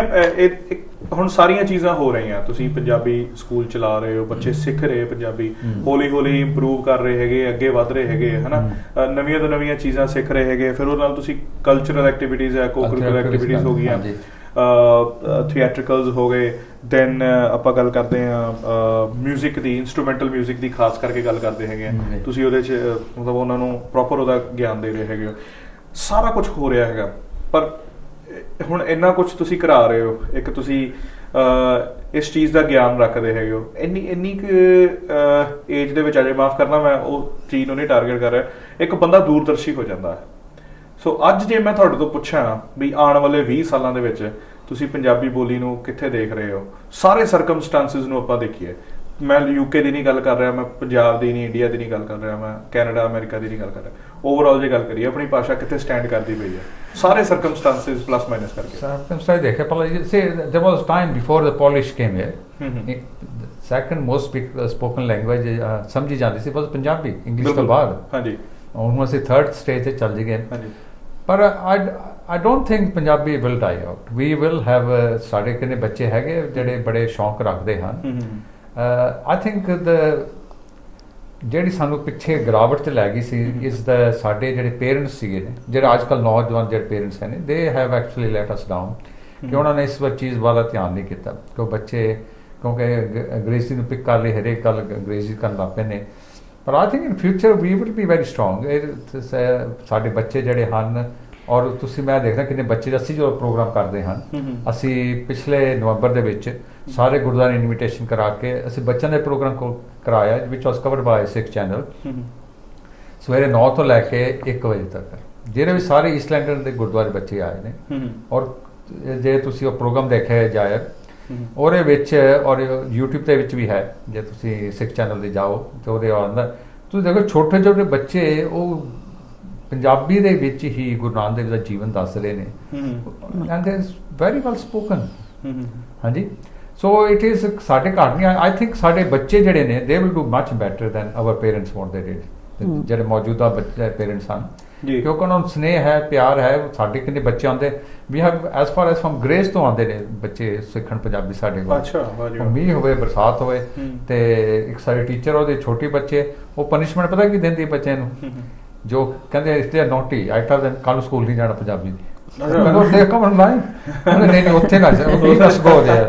ਹੁਣ ਸਾਰੀਆਂ ਚੀਜ਼ਾਂ ਹੋ ਰਹੀਆਂ ਤੁਸੀਂ ਪੰਜਾਬੀ ਸਕੂਲ ਚਲਾ ਰਹੇ ਹੋ ਬੱਚੇ ਸਿੱਖ ਰਹੇ ਪੰਜਾਬੀ ਹੌਲੀ ਹੌਲੀ ਇੰਪਰੂਵ ਕਰ ਰਹੇ ਹੈਗੇ ਅੱਗੇ ਵਧ ਰਹੇ ਹੈਗੇ ਹਨਾ ਨਵੀਆਂ ਤੋਂ ਨਵੀਆਂ ਚੀਜ਼ਾਂ ਸਿੱਖ ਰਹੇ ਹੈਗੇ ਫਿਰ ਉਹਦੇ ਨਾਲ ਤੁਸੀਂ ਕਲਚਰਲ ਐਕਟੀਵਿਟੀਜ਼ ਹੈ ਕੋ-ਕਰਿਕੂਲਰ ਐਕਟੀਵਿਟੀਜ਼ ਹੋ ਗਈਆਂ ਥੀਏਟ੍ਰਿਕਲਸ ਹੋ ਗਏ ਦੈਨ ਆਪਾਂ ਗੱਲ ਕਰਦੇ ਹਾਂ ਮਿਊਜ਼ਿਕ ਦੀ ਇਨਸਟਰੂਮੈਂਟਲ ਮਿਊਜ਼ਿਕ ਦੀ ਖਾਸ ਕਰਕੇ ਗੱਲ ਕਰਦੇ ਹੈਗੇ ਆ ਤੁਸੀਂ ਉਹਦੇ 'ਚ ਮਤਲਬ ਉਹਨਾਂ ਨੂੰ ਪ੍ਰੋਪਰ ਉਹਦਾ ਗਿਆਨ ਦੇ ਰਹੇ ਹੈਗੇ ਹੋ ਸਾਰਾ ਕੁਝ ਹੋ ਰਿਹਾ ਹੈਗਾ ਪਰ ਹੁਣ ਇੰਨਾ ਕੁਝ ਤੁਸੀਂ ਕਰਾ ਰਹੇ ਹੋ ਇੱਕ ਤੁਸੀਂ ਇਸ ਚੀਜ਼ ਦਾ ਗਿਆਨ ਰੱਖਦੇ ਹੈਗੇ ਹੋ। ਇੰਨੀ ਕੁ ਏਜ ਦੇ ਵਿੱਚ, ਅਜੇ ਮਾਫ ਕਰਨਾ ਮੈਂ ਉਹ ਚੀਜ਼ ਨੂੰ ਨਹੀਂ ਟਾਰਗੇਟ ਕਰ ਰਿਹਾ, ਇੱਕ ਬੰਦਾ ਦੂਰਦਰਸ਼ੀ ਹੋ ਜਾਂਦਾ ਹੈ। ਸੋ ਅੱਜ ਜੇ ਮੈਂ ਤੁਹਾਡੇ ਤੋਂ ਪੁੱਛਾਂ ਵੀ ਆਉਣ ਵਾਲੇ 20 ਸਾਲਾਂ ਦੇ ਵਿੱਚ ਤੁਸੀਂ ਪੰਜਾਬੀ ਬੋਲੀ ਨੂੰ ਕਿੱਥੇ ਦੇਖ ਰਹੇ ਹੋ, ਸਾਰੇ ਸਰਕਮਸਟੈਂਸਿਸ ਨੂੰ ਆਪਾਂ ਦੇਖੀਏ, ਮੈਂ UK ਦੀ ਨਹੀਂ ਗੱਲ ਕਰ ਰਿਹਾ, ਮੈਂ ਪੰਜਾਬ ਦੀ ਨਹੀਂ, ਇੰਡੀਆ ਦੀ ਨਹੀਂ ਗੱਲ ਕਰ ਰਿਹਾ, ਮੈਂ ਕੈਨੇਡਾ ਅਮਰੀਕਾ ਦੀ ਨਹੀਂ ਗੱਲ ਕਰ ਰਿਹਾ, ਓਵਰਆਲ ਜੇ ਗੱਲ ਕਰੀਏ ਆਪਣੀ ਭਾਸ਼ਾ ਕਿੱਥੇ ਸਟੈਂਡ ਕਰਦੀ ਪਈ ਹੈ, ਸਾਰੇ ਸਰਕਮਸਟੈਂਸਿਸ ਪਲੱਸ ਮਾਈਨਸ ਕਰਕੇ। ਸਰਕਮਸਟੈਂਸ ਦੇਖੇ ਪਹਿਲਾਂ ਸੇ there was time before the Polish came here, second most spoken language ਸਮਝੀ ਜਾਂਦੀ ਸੀ ਬਸ ਪੰਜਾਬੀ, ਇੰਗਲਿਸ਼ ਤੋਂ ਬਾਅਦ। ਹਾਂਜੀ, ਹੁਣ ਅਸੀਂ ਥਰਡ ਸਟੇਜ ਤੇ ਚੱਲ ਗਏ। ਹਾਂਜੀ, ਪਰ I don't think Punjabi will die out. We will have ਸਾਡੇ ਕਿੰਨੇ ਬੱਚੇ ਹੈਗੇ ਜਿਹੜੇ ਬੜੇ ਸ਼ੌਂਕ ਰੱਖਦੇ ਹਨ। I think ਜਿਹੜੀ ਸਾਨੂੰ ਪਿੱਛੇ ਗਿਰਾਵਟ 'ਚ ਲੈ ਗਈ ਸੀ ਇਸ ਦਾ ਸਾਡੇ ਜਿਹੜੇ ਪੇਰੈਂਟਸ ਸੀਗੇ ਨੇ, ਜਿਹੜੇ ਅੱਜ ਕੱਲ੍ਹ ਨੌਜਵਾਨ ਜਿਹੜੇ ਪੇਰੈਂਟਸ ਨੇ, they have actually let us down ਕਿ ਉਹਨਾਂ ਨੇ ਇਸ ਵਾਰ ਚੀਜ਼ ਵਾਲਾ ਧਿਆਨ ਨਹੀਂ ਕੀਤਾ ਕਿ ਉਹ ਬੱਚੇ ਕਿਉਂਕਿ ਅੰਗਰੇਜ਼ੀ ਨੂੰ ਪਿਕ ਕਰ ਲਈ, ਹਰੇਕ ਗੱਲ ਅੰਗਰੇਜ਼ੀ ਕਰਨ ਲੱਗ ਪਏ ਨੇ। ਪਰ I think in future we will be very strong. ਸਾਡੇ ਬੱਚੇ ਜਿਹੜੇ ਹਨ, ਔਰ ਤੁਸੀਂ ਮੈਂ ਦੇਖਦਾ ਕਿੰਨੇ ਬੱਚੇ, ਅਸੀਂ ਜੋ ਪ੍ਰੋਗਰਾਮ ਕਰਦੇ ਹਨ, ਅਸੀਂ ਪਿਛਲੇ ਨਵੰਬਰ ਦੇ ਵਿੱਚ ਸਾਰੇ ਗੁਰਦੁਆਰੇ ਇਨਵੀਟੇਸ਼ਨ ਕਰਾ ਕੇ ਅਸੀਂ ਬੱਚਿਆਂ ਦੇ ਪ੍ਰੋਗਰਾਮ ਕਰਾਇਆ ਵਿਚ ਵਾਸ ਕਵਰਡ ਬਾਈ ਸਿੱਖ ਚੈਨਲ, ਸਵੇਰੇ 9 ਤੋਂ ਲੈ ਕੇ 1 ਵਜੇ ਤੱਕ, ਜਿਹਦੇ ਵਿੱਚ ਸਾਰੇ ਈਸਟ ਲੰਡਨ ਦੇ ਗੁਰਦੁਆਰੇ ਬੱਚੇ ਆਏ ਨੇ। ਔਰ ਜੇ ਤੁਸੀਂ ਉਹ ਪ੍ਰੋਗਰਾਮ ਦੇਖਿਆ ਜਾਏ ਉਹਦੇ ਵਿੱਚ, ਔਰ YouTube ਦੇ ਵਿੱਚ ਵੀ ਹੈ, ਜੇ ਤੁਸੀਂ ਸਿੱਖ ਚੈਨਲ ਤੇ ਜਾਓ ਤੇ ਉਹਦੇ ਆਉਂਦਾ ਤੁਸੀਂ ਦੇਖੋ ਛੋਟੇ ਛੋਟੇ ਬੱਚੇ ਉਹ ਪੰਜਾਬੀ ਦੇ ਵਿੱਚ ਹੀ ਗੁਰੂ ਨਾਨਕ ਦੇਵ ਦਾ ਜੀਵਨ ਦੱਸ ਰਹੇ ਨੇ, and it is very well spoken. ਹਾਂਜੀ, ਸੋ ਇਟ ਇਜ਼ ਸਾਡੇ ਘਰ ਨਹੀਂ, ਆਈ ਥਿੰਕ ਸਾਡੇ ਬੱਚੇ ਜਿਹੜੇ ਨੇ they will do much better than our parents what they did, ਜਿਹੜੇ ਮੌਜੂਦਾ ਬੱਚੇ ਪੇਰੈਂਟਸ ਹਨ, ਕਿਉਂਕਿ ਉਹਨਾਂ ਨੂੰ ਸਨੇਹ ਹੈ, ਪਿਆਰ ਹੈ। ਸਾਡੇ ਕਿੰਨੇ ਬੱਚੇ ਆਉਂਦੇ, we have as far as from grace ਤੋਂ ਆਉਂਦੇ ਨੇ ਬੱਚੇ ਸਿੱਖਣ ਪੰਜਾਬੀ ਸਾਡੇ ਕੋਲ। ਅੱਛਾ, ਮੀਂਹ ਹੋਵੇ, ਬਰਸਾਤ ਹੋਵੇ, ਤੇ ਇੱਕ ਸਾਡੇ ਟੀਚਰ ਉਹਦੇ ਛੋਟੇ ਬੱਚੇ, ਉਹ ਪਨਿਸ਼ਮੈਂਟ ਪਤਾ ਕੀ ਦਿੰਦੀ ਬੱਚਿਆਂ ਨੂੰ, ਜੋ ਕਹਿੰਦੇ ਇਸ ਤੇ ਨੋਟੀ, ਆਈ ਟੈਲ ਦੈਮ ਕੱਲ ਸਕੂਲ ਨਹੀਂ ਜਾਣਾ ਪੰਜਾਬੀ ਦੀ। ਨਹੀਂ ਉੱਥੇ ਨਾ go there.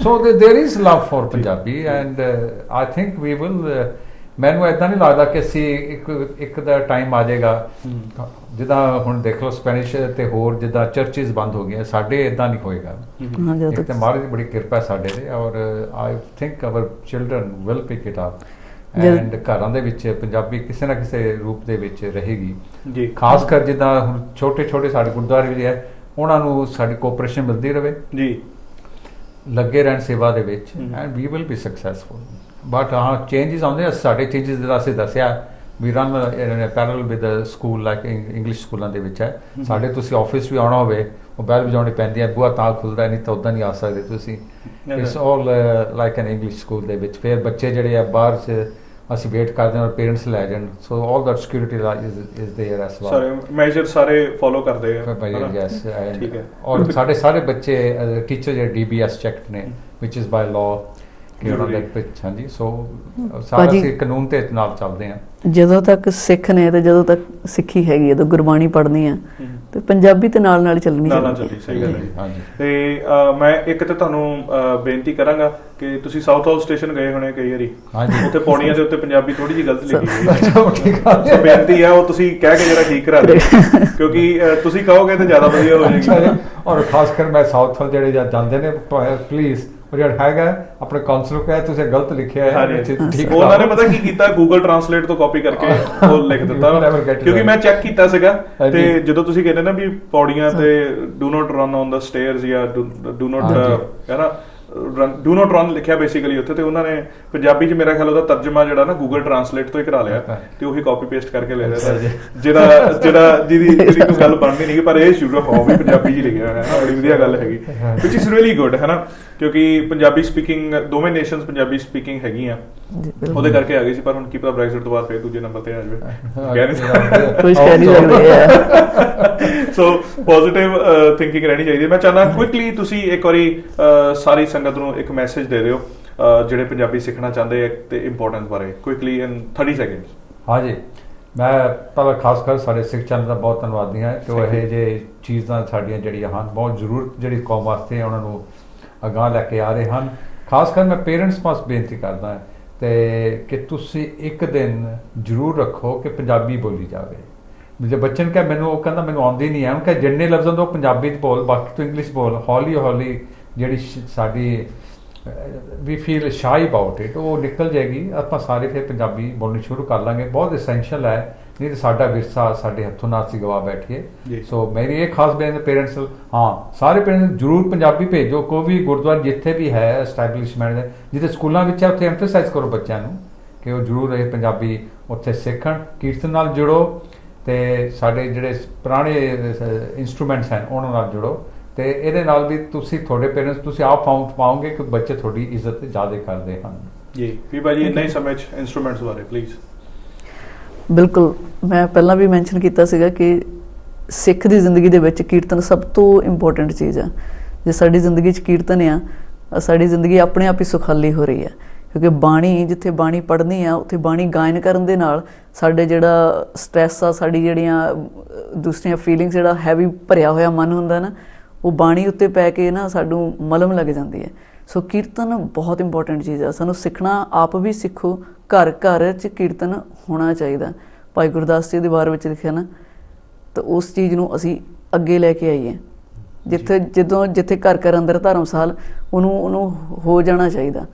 So there is love for Punjabi, and I think we will, ਮੈਨੂੰ ਇੱਦਾਂ ਨਹੀਂ ਲੱਗਦਾ ਕਿ ਅਸੀਂ ਇੱਕ ਦਾ ਟਾਈਮ ਆ ਜਾਏਗਾ ਜਿੱਦਾਂ ਹੁਣ ਦੇਖ ਲਓ ਸਪੈਨਿਸ਼ ਤੇ ਹੋਰ ਜਿੱਦਾਂ ਚਰਚਿਸ ਬੰਦ ਹੋ ਗਈਆਂ, ਸਾਡੇ ਇੱਦਾਂ ਨਹੀਂ ਹੋਏਗਾ। ਇੱਕ ਤਾਂ ਮਹਾਰਾਜ ਦੀ ਬੜੀ ਕਿਰਪਾ ਸਾਡੇ ਤੇ, ਔਰ I think our children will pick it up, and ਘਰਾਂ ਦੇ ਵਿੱਚ ਪੰਜਾਬੀ ਕਿਸੇ ਨਾ ਕਿਸੇ ਰੂਪ ਦੇ ਵਿੱਚ ਰਹੇਗੀ ਜੀ। ਖਾਸ ਕਰ ਜਿੱਦਾਂ ਹੁਣ ਛੋਟੇ ਛੋਟੇ ਸਾਡੇ ਗੁਰਦੁਆਰੇ ਵੀ ਹੈ, ਉਹਨਾਂ ਨੂੰ ਸਾਡੀ ਕੋਆਪਰੇਸ਼ਨ ਮਿਲਦੀ ਰਹੇ ਜੀ, ਲੱਗੇ ਰਹਿਣ ਸੇਵਾ ਦੇ ਵਿੱਚ, and we will be successful. But ਹਾਂ ਚੇਂਜਿਸ ਆਉਂਦੇ, ਸਾਡੇ ਚੇਂਜਿਸ ਜਿਹੜਾ ਅਸੀਂ ਦੱਸਿਆ we run parallel with school like English ਸਕੂਲਾਂ ਦੇ ਵਿੱਚ ਹੈ। ਸਾਡੇ ਤੁਸੀਂ ਆਫਿਸ ਵੀ ਆਉਣਾ ਹੋਵੇ, ਉਹ ਬੈਲ ਵਜਾਉਣੀ ਪੈਂਦੀ ਹੈ, ਬੂਹਾ ਤਾਂ ਖੁੱਲਦਾ ਨਹੀਂ ਤਾਂ ਉੱਦਾਂ ਨਹੀਂ ਆ ਸਕਦੇ ਤੁਸੀਂ। It's all like an English school ਦੇ ਵਿੱਚ। ਫਿਰ ਬੱਚੇ ਜਿਹੜੇ ਆ ਬਾਹਰ 'ਚ ਅਸੀਂ ਵੇਟ ਕਰਦੇ ਹਾਂ, ਪੇਰੈਂਟਸ ਲੈ ਜਾਣ, so all that security is there as well. ਸਾਰੇ ਮੈਜਰ ਸਾਰੇ ਫੋਲੋ ਕਰਦੇ ਆ। ਯੈਸ, ਠੀਕ ਹੈ। ਔਰ ਸਾਡੇ ਸਾਰੇ ਬੱਚੇ ਟੀਚਰ ਜਿਹੜੇ DBS ਚੈੱਕਡ ਨੇ, ਵਿਚ ਇਜ਼ ਬਾਈ ਲਾਅ, ਕਿ ਉਹਨਾਂ ਦੇ ਵਿੱਚ। ਹਾਂਜੀ, ਸੋ ਸਾਰਾ ਅਸੀਂ ਕਾਨੂੰਨ ਤੇ ਨਾਲ ਚੱਲਦੇ ਹਾਂ। ਜਦੋਂ ਤੱਕ ਸਿੱਖ ਨੇ ਤੇ ਜਦੋਂ ਤੱਕ ਸਿੱਖੀ ਹੈਗੀ, ਜਦੋਂ ਗੁਰਬਾਣੀ ਪੜ੍ਹਨੀ ਆ ਤੇ ਪੰਜਾਬੀ ਤੇ ਨਾਲ ਨਾਲ ਚੱਲਣੀ ਚਾਹੀਦੀ। ਸਹੀ ਗੱਲ ਹੈ। ਹਾਂਜੀ, ਤੇ ਮੈਂ ਇੱਕ ਤੇ ਤੁਹਾਨੂੰ ਬੇਨਤੀ ਕਰਾਂਗਾ ਕਿ ਤੁਸੀਂ ਸਾਊਥ ਹਾਲ ਸਟੇਸ਼ਨ ਗਏ ਹੋਣੇ ਕਈ ਵਾਰੀ, ਉੱਥੇ ਪੌੜੀਆਂ ਦੇ ਉੱਤੇ ਪੰਜਾਬੀ ਥੋੜੀ ਜਿਹੀ ਗਲਤ ਲਿਖੀ ਹੋਈ ਹੈ, ਬੇਨਤੀ ਹੈ ਉਹ ਤੁਸੀਂ ਕਹਿ ਕੇ ਜਰਾ ਠੀਕ ਕਰਾ ਦਿਓ, ਕਿਉਂਕਿ ਤੁਸੀਂ ਕਹੋਗੇ ਤਾਂ ਜ਼ਿਆਦਾ ਵਧੀਆ ਹੋ ਜਾਏਗੀ। ਔਰ ਖਾਸ ਕਰ ਮੈਂ ਸਾਊਥ ਹਾਲ ਜਿਹੜੇ ਜਾਂਦੇ ਨੇ, ਪਲੀਜ਼ ਉਹ ਜਿਹੜਾ ਹੈਗਾ ਆਪਣੇ ਕਾਉਂਸਲ ਨੂੰ ਕਹੇ ਤੁਸੀਂ ਗਲਤ ਲਿਖਿਆ ਹੈ, ਠੀਕ। ਉਹਨਾਂ ਨੇ ਪਤਾ ਕੀ ਕੀਤਾ, ਗੂਗਲ ਟਰਾਂਸਲੇਟ ਤੋਂ ਕਾਪੀ ਕਰਕੇ ਉਹ ਲਿਖ ਦਿੱਤਾ, ਕਿਉਂਕਿ ਮੈਂ ਚੈੱਕ ਕੀਤਾ ਸੀਗਾ। ਤੇ ਜਦੋਂ ਤੁਸੀਂ ਕਹਿੰਦੇ ਨਾ ਵੀ ਪੌੜੀਆਂ ਤੇ do not run on the stairs ਜਾਂ ਡੂ ਨਾਟ ਹੈ ਨਾ, ਡੂ ਨਾਟ ਰਨ ਲਿਖਿਆ ਬੇਸਿਕਲੀ ਉੱਥੇ, ਤੇ ਉਹਨਾਂ ਨੇ ਪੰਜਾਬੀ 'ਚ ਮੇਰਾ ਖਿਆਲ ਉਹਦਾ ਤਰਜਮਾ ਜਿਹੜਾ ਨਾ ਗੂਗਲ ਟਰਾਂਸਲੇਟ ਤੋਂ ਹੀ ਕਰਾ ਲਿਆ, ਤੇ ਉਹੀ ਕਾਪੀ ਪੇਸਟ ਕਰਕੇ ਲੈ ਲਿਆ, ਜਿਹਦੀ ਕੋਈ ਗੱਲ ਬਣਦੀ ਨਹੀਂ, ਪਰ ਇਹ ਸ਼ੁਰੂ ਹੋ ਵੀ ਪੰਜਾਬੀ 'ਚ ਲਿਖਿਆ ਹੋਇਆ ਹੈ। ਬੜੀ ਵਧੀਆ ਗੱਲ ਹੈਗੀ, ਵਿਚ ਇਜ਼ ਰੀਅਲੀ ਗੁੱਡ, ਹੈ ਨਾ, ਕਿਉਂਕਿ ਪੰਜਾਬੀ ਸਪੀਕਿੰਗ ਦੋਵੇਂ ਨੇਸ਼ਨਸ ਪੰਜਾਬੀ ਸਪੀਕਿੰਗ ਹੈਗੀਆਂ, ਉਹਦੇ ਕਰਕੇ ਆ ਗਈ ਸੀ। ਪਰ ਹੁਣ ਕੀ ਪਤਾ ਬ੍ਰੈਕਜ਼ਿਟ ਤੋਂ ਬਾਅਦ ਫਿਰ ਦੂਜੇ ਨੰਬਰ ਤੇ ਆ ਜਾਵੇ, ਕਹਿ ਨਹੀਂ ਸਕਦੇ। ਸੋ ਪੋਜ਼ਿਟਿਵ ਥਿੰਕਿੰਗ ਰਹਿਣੀ ਚਾਹੀਦੀ ਹੈ। ਮੈਂ ਚਾਹੁੰਦਾ ਕੁਇਕਲੀ ਤੁਸੀਂ ਇੱਕ ਵਾਰੀ ਸਾਰੀ ਸੰਗਤ ਨੂੰ ਇੱਕ ਮੈਸੇਜ ਦੇ ਦਿਓ ਜਿਹੜੇ ਪੰਜਾਬੀ ਸਿੱਖਣਾ ਚਾਹੁੰਦੇ ਆ ਤੇ ਇੰਪੋਰਟੈਂਸ ਬਾਰੇ, ਕੁਇਕਲੀ ਇਨ 30 ਸੈਕਿੰਡਸ। ਹਾਂਜੀ, ਮੈਂ ਪਹਿਲਾਂ ਖਾਸ ਕਰ ਸਾਡੇ ਸਿੱਖ ਚੈਨਲ ਦਾ ਬਹੁਤ ਧੰਨਵਾਦੀ ਹਾਂ ਕਿ ਉਹ ਇਹ ਜਿਹੇ ਚੀਜ਼ਾਂ ਸਾਡੀਆਂ ਜਿਹੜੀਆਂ ਹਨ ਬਹੁਤ ਜ਼ਰੂਰਤ ਜਿਹੜੀ ਕੌਮ ਵਾਸਤੇ ਉਹਨਾਂ ਨੂੰ ਅਗਾਂਹ ਲੈ ਕੇ ਆ ਰਹੇ ਹਨ। ਖਾਸ ਕਰ ਮੈਂ ਪੇਰੈਂਟਸ ਪਾਸ ਬੇਨਤੀ ਕਰਦਾ ਤੇ ਕਿ ਤੁਸੀਂ ਇੱਕ ਦਿਨ ਜ਼ਰੂਰ ਰੱਖੋ ਕਿ ਪੰਜਾਬੀ ਬੋਲੀ ਜਾਵੇ। ਜੇ ਬੱਚੇ ਨੂੰ ਕਿਹਾ ਮੈਨੂੰ, ਉਹ ਕਹਿੰਦਾ ਮੈਨੂੰ ਆਉਂਦੀ ਨਹੀਂ ਹੈ, ਉਹਨੂੰ ਕਿਹਾ ਜਿੰਨੇ ਲਫ਼ਜ਼ਾਂ ਤੋਂ ਪੰਜਾਬੀ 'ਚ ਬੋਲ, ਬਾਕੀ ਤੂੰ ਇੰਗਲਿਸ਼ ਬੋਲ, ਹੌਲੀ ਹੌਲੀ ਜਿਹੜੀ ਸਾਡੀ ਵੀ ਫੀਲ ਸ਼ਾਈ ਅਬਾਊਟ ਇਟ ਉਹ ਨਿਕਲ ਜਾਏਗੀ। ਆਪਾਂ ਸਾਰੇ ਫਿਰ ਪੰਜਾਬੀ ਬੋਲਣੀ ਸ਼ੁਰੂ ਕਰ ਲਾਂਗੇ। ਬਹੁਤ ਐਸੈਂਸ਼ੀਅਲ ਹੈ, ਨਹੀਂ ਤਾਂ ਸਾਡਾ ਵਿਰਸਾ ਸਾਡੇ ਹੱਥੋਂ ਨਾ ਅਸੀਂ ਗਵਾ ਬੈਠੀਏ। ਸੋ ਮੇਰੀ ਇਹ ਖਾਸ ਬੇਨਤੀ ਪੇਰੈਂਟਸ, ਹਾਂ ਸਾਰੇ ਪੇਰੈਂਟਸ ਜ਼ਰੂਰ ਪੰਜਾਬੀ ਭੇਜੋ। ਕੋਈ ਵੀ ਗੁਰਦੁਆਰਾ ਜਿੱਥੇ ਵੀ ਹੈ ਐਸਟੈਬਲਿਸ਼ਮੈਂਟ ਦੇ, ਜਿੱਥੇ ਸਕੂਲਾਂ ਵਿੱਚ ਹੈ ਉੱਥੇ ਐਮਫਸਾਈਜ਼ ਕਰੋ ਬੱਚਿਆਂ ਨੂੰ ਕਿ ਉਹ ਜ਼ਰੂਰ ਇਹ ਪੰਜਾਬੀ ਉੱਥੇ ਸਿੱਖਣ, ਕੀਰਤਨ ਨਾਲ ਜੁੜੋ ਅਤੇ ਸਾਡੇ ਜਿਹੜੇ ਪੁਰਾਣੇ ਇੰਸਟਰੂਮੈਂਟਸ ਹਨ ਉਹਨਾਂ ਨਾਲ ਜੁੜੋ। ਅਤੇ ਇਹਦੇ ਨਾਲ ਵੀ ਤੁਸੀਂ ਤੁਹਾਡੇ ਪੇਰੈਂਟਸ ਤੁਸੀਂ ਆਪ ਪਾਓਗੇ ਕਿ ਬੱਚੇ ਤੁਹਾਡੀ ਇੱਜ਼ਤ ਜ਼ਿਆਦਾ ਕਰਦੇ ਹਨ। ਜੀ ਬੀਬਾ ਜੀ ਇੰਨੇ ਸਮੇਂ 'ਚ ਇੰਸਟਰੂਮੈਂਟਸ ਬਾਰੇ ਪਲੀਜ਼। ਬਿਲਕੁਲ, ਮੈਂ ਪਹਿਲਾਂ ਵੀ ਮੈਂਸ਼ਨ ਕੀਤਾ ਸੀਗਾ ਕਿ ਸਿੱਖ ਦੀ ਜ਼ਿੰਦਗੀ ਦੇ ਵਿੱਚ ਕੀਰਤਨ ਸਭ ਤੋਂ ਇੰਪੋਰਟੈਂਟ ਚੀਜ਼ ਆ। ਜੇ ਸਾਡੀ ਜ਼ਿੰਦਗੀ 'ਚ ਕੀਰਤਨ ਆ, ਸਾਡੀ ਜ਼ਿੰਦਗੀ ਆਪਣੇ ਆਪ ਹੀ ਸੁਖਾਲੀ ਹੋ ਰਹੀ ਹੈ, ਕਿਉਂਕਿ ਬਾਣੀ ਜਿੱਥੇ ਬਾਣੀ ਪੜ੍ਹਨੀ ਆ ਉੱਥੇ ਬਾਣੀ ਗਾਇਨ ਕਰਨ ਦੇ ਨਾਲ ਸਾਡੇ ਜਿਹੜਾ ਸਟ੍ਰੈਸ ਆ, ਸਾਡੀ ਜਿਹੜੀਆਂ ਦੂਸਰੀਆਂ ਫੀਲਿੰਗਸ, ਜਿਹੜਾ ਹੈਵੀ ਭਰਿਆ ਹੋਇਆ ਮਨ ਹੁੰਦਾ ਨਾ, ਉਹ ਬਾਣੀ ਉੱਤੇ ਪੈ ਕੇ ਨਾ ਸਾਨੂੰ ਮਲਮ ਲੱਗ ਜਾਂਦੀ ਹੈ। ਸੋ ਕੀਰਤਨ ਬਹੁਤ ਇੰਪੋਰਟੈਂਟ ਚੀਜ਼ ਆ, ਸਾਨੂੰ ਸਿੱਖਣਾ, ਆਪ ਵੀ ਸਿੱਖੋ। ਘਰ ਘਰ 'ਚ ਕੀਰਤਨ ਹੋਣਾ ਚਾਹੀਦਾ। ਭਾਈ ਗੁਰਦਾਸ ਜੀ ਦੇ ਬਾਰੇ ਵਿੱਚ ਲਿਖਿਆ ਨਾ, ਤਾਂ ਉਸ ਚੀਜ਼ ਨੂੰ ਅਸੀਂ ਅੱਗੇ ਲੈ ਕੇ ਆਈਏ। ਜਿੱਥੇ ਘਰ ਘਰ ਅੰਦਰ ਧਰਮਸਾਲ, ਉਹਨੂੰ ਹੋ ਜਾਣਾ ਚਾਹੀਦਾ।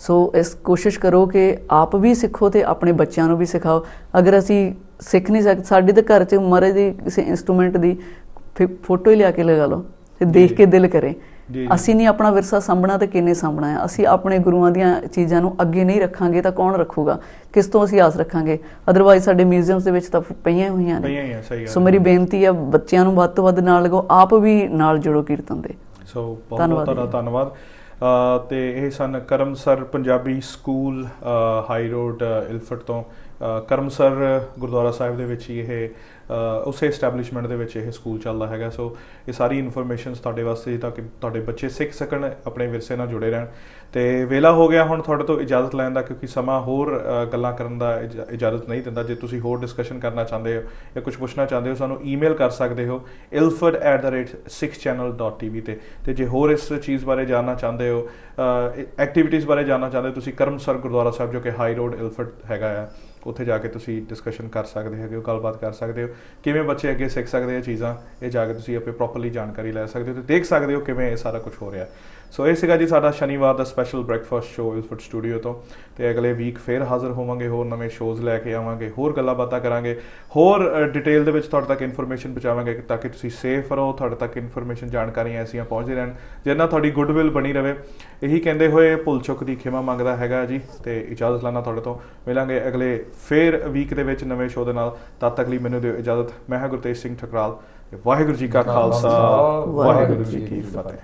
ਸੋ ਇਸ ਕੋਸ਼ਿਸ਼ ਕਰੋ ਕਿ ਆਪ ਵੀ ਸਿੱਖੋ ਅਤੇ ਆਪਣੇ ਬੱਚਿਆਂ ਨੂੰ ਵੀ ਸਿਖਾਓ। ਅਗਰ ਅਸੀਂ ਸਿੱਖ ਨਹੀਂ ਸਕਦੇ, ਸਾਡੇ ਤਾਂ ਘਰ 'ਚ ਮਹਾਰਾਜ ਦੀ ਕਿਸੇ ਇੰਸਟਰੂਮੈਂਟ ਦੀ ਫੋਟੋ ਹੀ ਲਿਆ ਕੇ ਲਗਾ ਲਓ ਤੇ ਦੇਖ ਕੇ ਦਿਲ ਕਰੇ। ਅਸੀਂ ਨਹੀਂ ਆਪਣਾ ਵਿਰਸਾ ਸਾਂਭਣਾ ਤਾਂ ਕਿੰਨੇ ਸਾਂਭਣਾ ਹੈ? ਅਸੀਂ ਆਪਣੇ ਗੁਰੂਆਂ ਦੀਆਂ ਚੀਜ਼ਾਂ ਨੂੰ ਅੱਗੇ ਨਹੀਂ ਰੱਖਾਂਗੇ ਤਾਂ ਕੌਣ ਰੱਖੂਗਾ? ਕਿਸ ਤੋਂ ਅਸੀਂ ਆਸ ਰੱਖਾਂਗੇ? ਅਦਰਵਾਈਜ਼ ਸਾਡੇ ਮਿਊਜ਼ੀਅਮਸ ਦੇ ਵਿੱਚ ਤਾਂ ਪਈਆਂ ਹੋਈਆਂ ਨੇ। ਸੋ ਮੇਰੀ ਬੇਨਤੀ ਆ, ਬੱਚਿਆਂ ਨੂੰ ਵੱਧ ਤੋਂ ਵੱਧ ਨਾਲ ਲਗਾਓ, ਆਪ ਵੀ ਨਾਲ ਜੁੜੋ ਕੀਰਤਨ ਦੇ। ਸੋ ਬਹੁਤ ਬਹੁਤ ਤੁਹਾਡਾ ਧੰਨਵਾਦ। ਤੇ ਇਹ ਸਨ Karam sir Punjabi school, high road, Ilford ਤੋਂ। ਕਰਮ ਸਰ ਗੁਰਦੁਆਰਾ ਸਾਹਿਬ ਦੇ ਵਿੱਚ ਹੀ ਇਹ ਉਸੇ ਐਸਟੈਬਲਿਸ਼ਮੈਂਟ ਦੇ ਵਿੱਚ ਇਹ ਸਕੂਲ ਚੱਲਦਾ ਹੈਗਾ। ਸੋ ਇਹ ਸਾਰੀ ਇਨਫੋਰਮੇਸ਼ਨਸ ਤੁਹਾਡੇ ਵਾਸਤੇ, ਤਾਂ ਕਿ ਤੁਹਾਡੇ ਬੱਚੇ ਸਿੱਖ ਸਕਣ, ਆਪਣੇ ਵਿਰਸੇ ਨਾਲ ਜੁੜੇ ਰਹਿਣ। ਅਤੇ ਵੇਲਾ ਹੋ ਗਿਆ ਹੁਣ ਤੁਹਾਡੇ ਤੋਂ ਇਜਾਜ਼ਤ ਲੈਣ ਦਾ, ਕਿਉਂਕਿ ਸਮਾਂ ਹੋਰ ਗੱਲਾਂ ਕਰਨ ਦਾ ਇਜਾਜ਼ਤ ਨਹੀਂ ਦਿੰਦਾ। ਜੇ ਤੁਸੀਂ ਹੋਰ ਡਿਸਕਸ਼ਨ ਕਰਨਾ ਚਾਹੁੰਦੇ ਹੋ ਜਾਂ ਕੁਝ ਪੁੱਛਣਾ ਚਾਹੁੰਦੇ ਹੋ, ਸਾਨੂੰ ਈਮੇਲ ਕਰ ਸਕਦੇ ਹੋ ilford@sikhchannel.tv 'ਤੇ। ਅਤੇ ਜੇ ਹੋਰ ਇਸ ਚੀਜ਼ ਬਾਰੇ ਜਾਣਨਾ ਚਾਹੁੰਦੇ ਹੋ, ਐਕਟੀਵਿਟੀਜ਼ ਬਾਰੇ ਜਾਣਨਾ ਚਾਹੁੰਦੇ ਹੋ, ਤੁਸੀਂ ਕਰਮਸਰ ਗੁਰਦੁਆਰਾ ਸਾਹਿਬ ਜੋ ਕਿ ਹਾਈ ਰੋਡ ਇਲਫਟ ਹੈਗਾ ਆ, ਉੱਥੇ ਜਾ ਕੇ ਤੁਸੀਂ ਡਿਸਕਸ਼ਨ ਕਰ ਸਕਦੇ ਹੈਗੇ ਹੋ, ਗੱਲਬਾਤ ਕਰ ਸਕਦੇ ਹੋ। ਕਿਵੇਂ ਬੱਚੇ ਅੱਗੇ ਸਿੱਖ ਸਕਦੇ ਆ ਚੀਜ਼ਾਂ, ਇਹ ਜਾ ਕੇ ਤੁਸੀਂ ਆਪੇ ਪ੍ਰੋਪਰਲੀ ਜਾਣਕਾਰੀ ਲੈ ਸਕਦੇ ਹੋ ਅਤੇ ਦੇਖ ਸਕਦੇ ਹੋ ਕਿਵੇਂ ਇਹ ਸਾਰਾ ਕੁਝ ਹੋ ਰਿਹਾ। ਸੋ ਇਹ ਸੀਗਾ ਜੀ ਸਾਡਾ ਸ਼ਨੀਵਾਰ ਦਾ ਸਪੈਸ਼ਲ ਬ੍ਰੇਕਫਾਸਟ ਸ਼ੋਅ ਇਲਫਟ ਸਟੂਡੀਓ ਤੋਂ। ਅਤੇ ਅਗਲੇ ਵੀਕ ਫਿਰ ਹਾਜ਼ਰ ਹੋਵਾਂਗੇ, ਹੋਰ ਨਵੇਂ ਸ਼ੋਅਜ਼ ਲੈ ਕੇ ਆਵਾਂਗੇ, ਹੋਰ ਗੱਲਾਂ ਬਾਤਾਂ ਕਰਾਂਗੇ, ਹੋਰ ਡਿਟੇਲ ਦੇ ਵਿੱਚ ਤੁਹਾਡੇ ਤੱਕ ਇਨਫੋਰਮੇਸ਼ਨ ਪਹੁੰਚਾਵਾਂਗੇ ਤਾਂ ਕਿ ਤੁਸੀਂ ਸੇਫ ਰਹੋ, ਤੁਹਾਡੇ ਤੱਕ ਇਨਫੋਰਮੇਸ਼ਨ, ਜਾਣਕਾਰੀਆਂ ਐਸੀਆਂ ਪਹੁੰਚਦੇ ਰਹਿਣ ਜਿਹਦੇ ਨਾਲ ਤੁਹਾਡੀ ਗੁੱਡਵਿਲ ਬਣੀ ਰਹੇ। ਇਹੀ ਕਹਿੰਦੇ ਹੋਏ ਭੁੱਲ ਚੁੱਕ ਦੀ ਖਿਮਾ ਮੰਗਦਾ ਹੈਗਾ ਜੀ, ਅਤੇ ਇਜਾਜ਼ਤ ਲੈਣਾ ਤੁਹਾਡੇ ਤੋਂ। ਮਿਲਾਂਗੇ ਅਗਲੇ ਫਿਰ ਵੀਕ ਦੇ ਵਿੱਚ ਨਵੇਂ ਸ਼ੋਅ ਦੇ ਨਾਲ। ਤਦ ਤੱਕ ਲਈ ਮੈਨੂੰ ਦਿਓ ਇਜਾਜ਼ਤ। ਮੈਂ ਹਾਂ ਗੁਰਤੇਜ ਸਿੰਘ ਠਕਰਾਲ। ਵਾਹਿਗੁਰੂ ਜੀ ਕਾ ਖਾਲਸਾ, ਵਾਹਿਗੁਰੂ ਜੀ ਕੀ ਫਤਿਹ।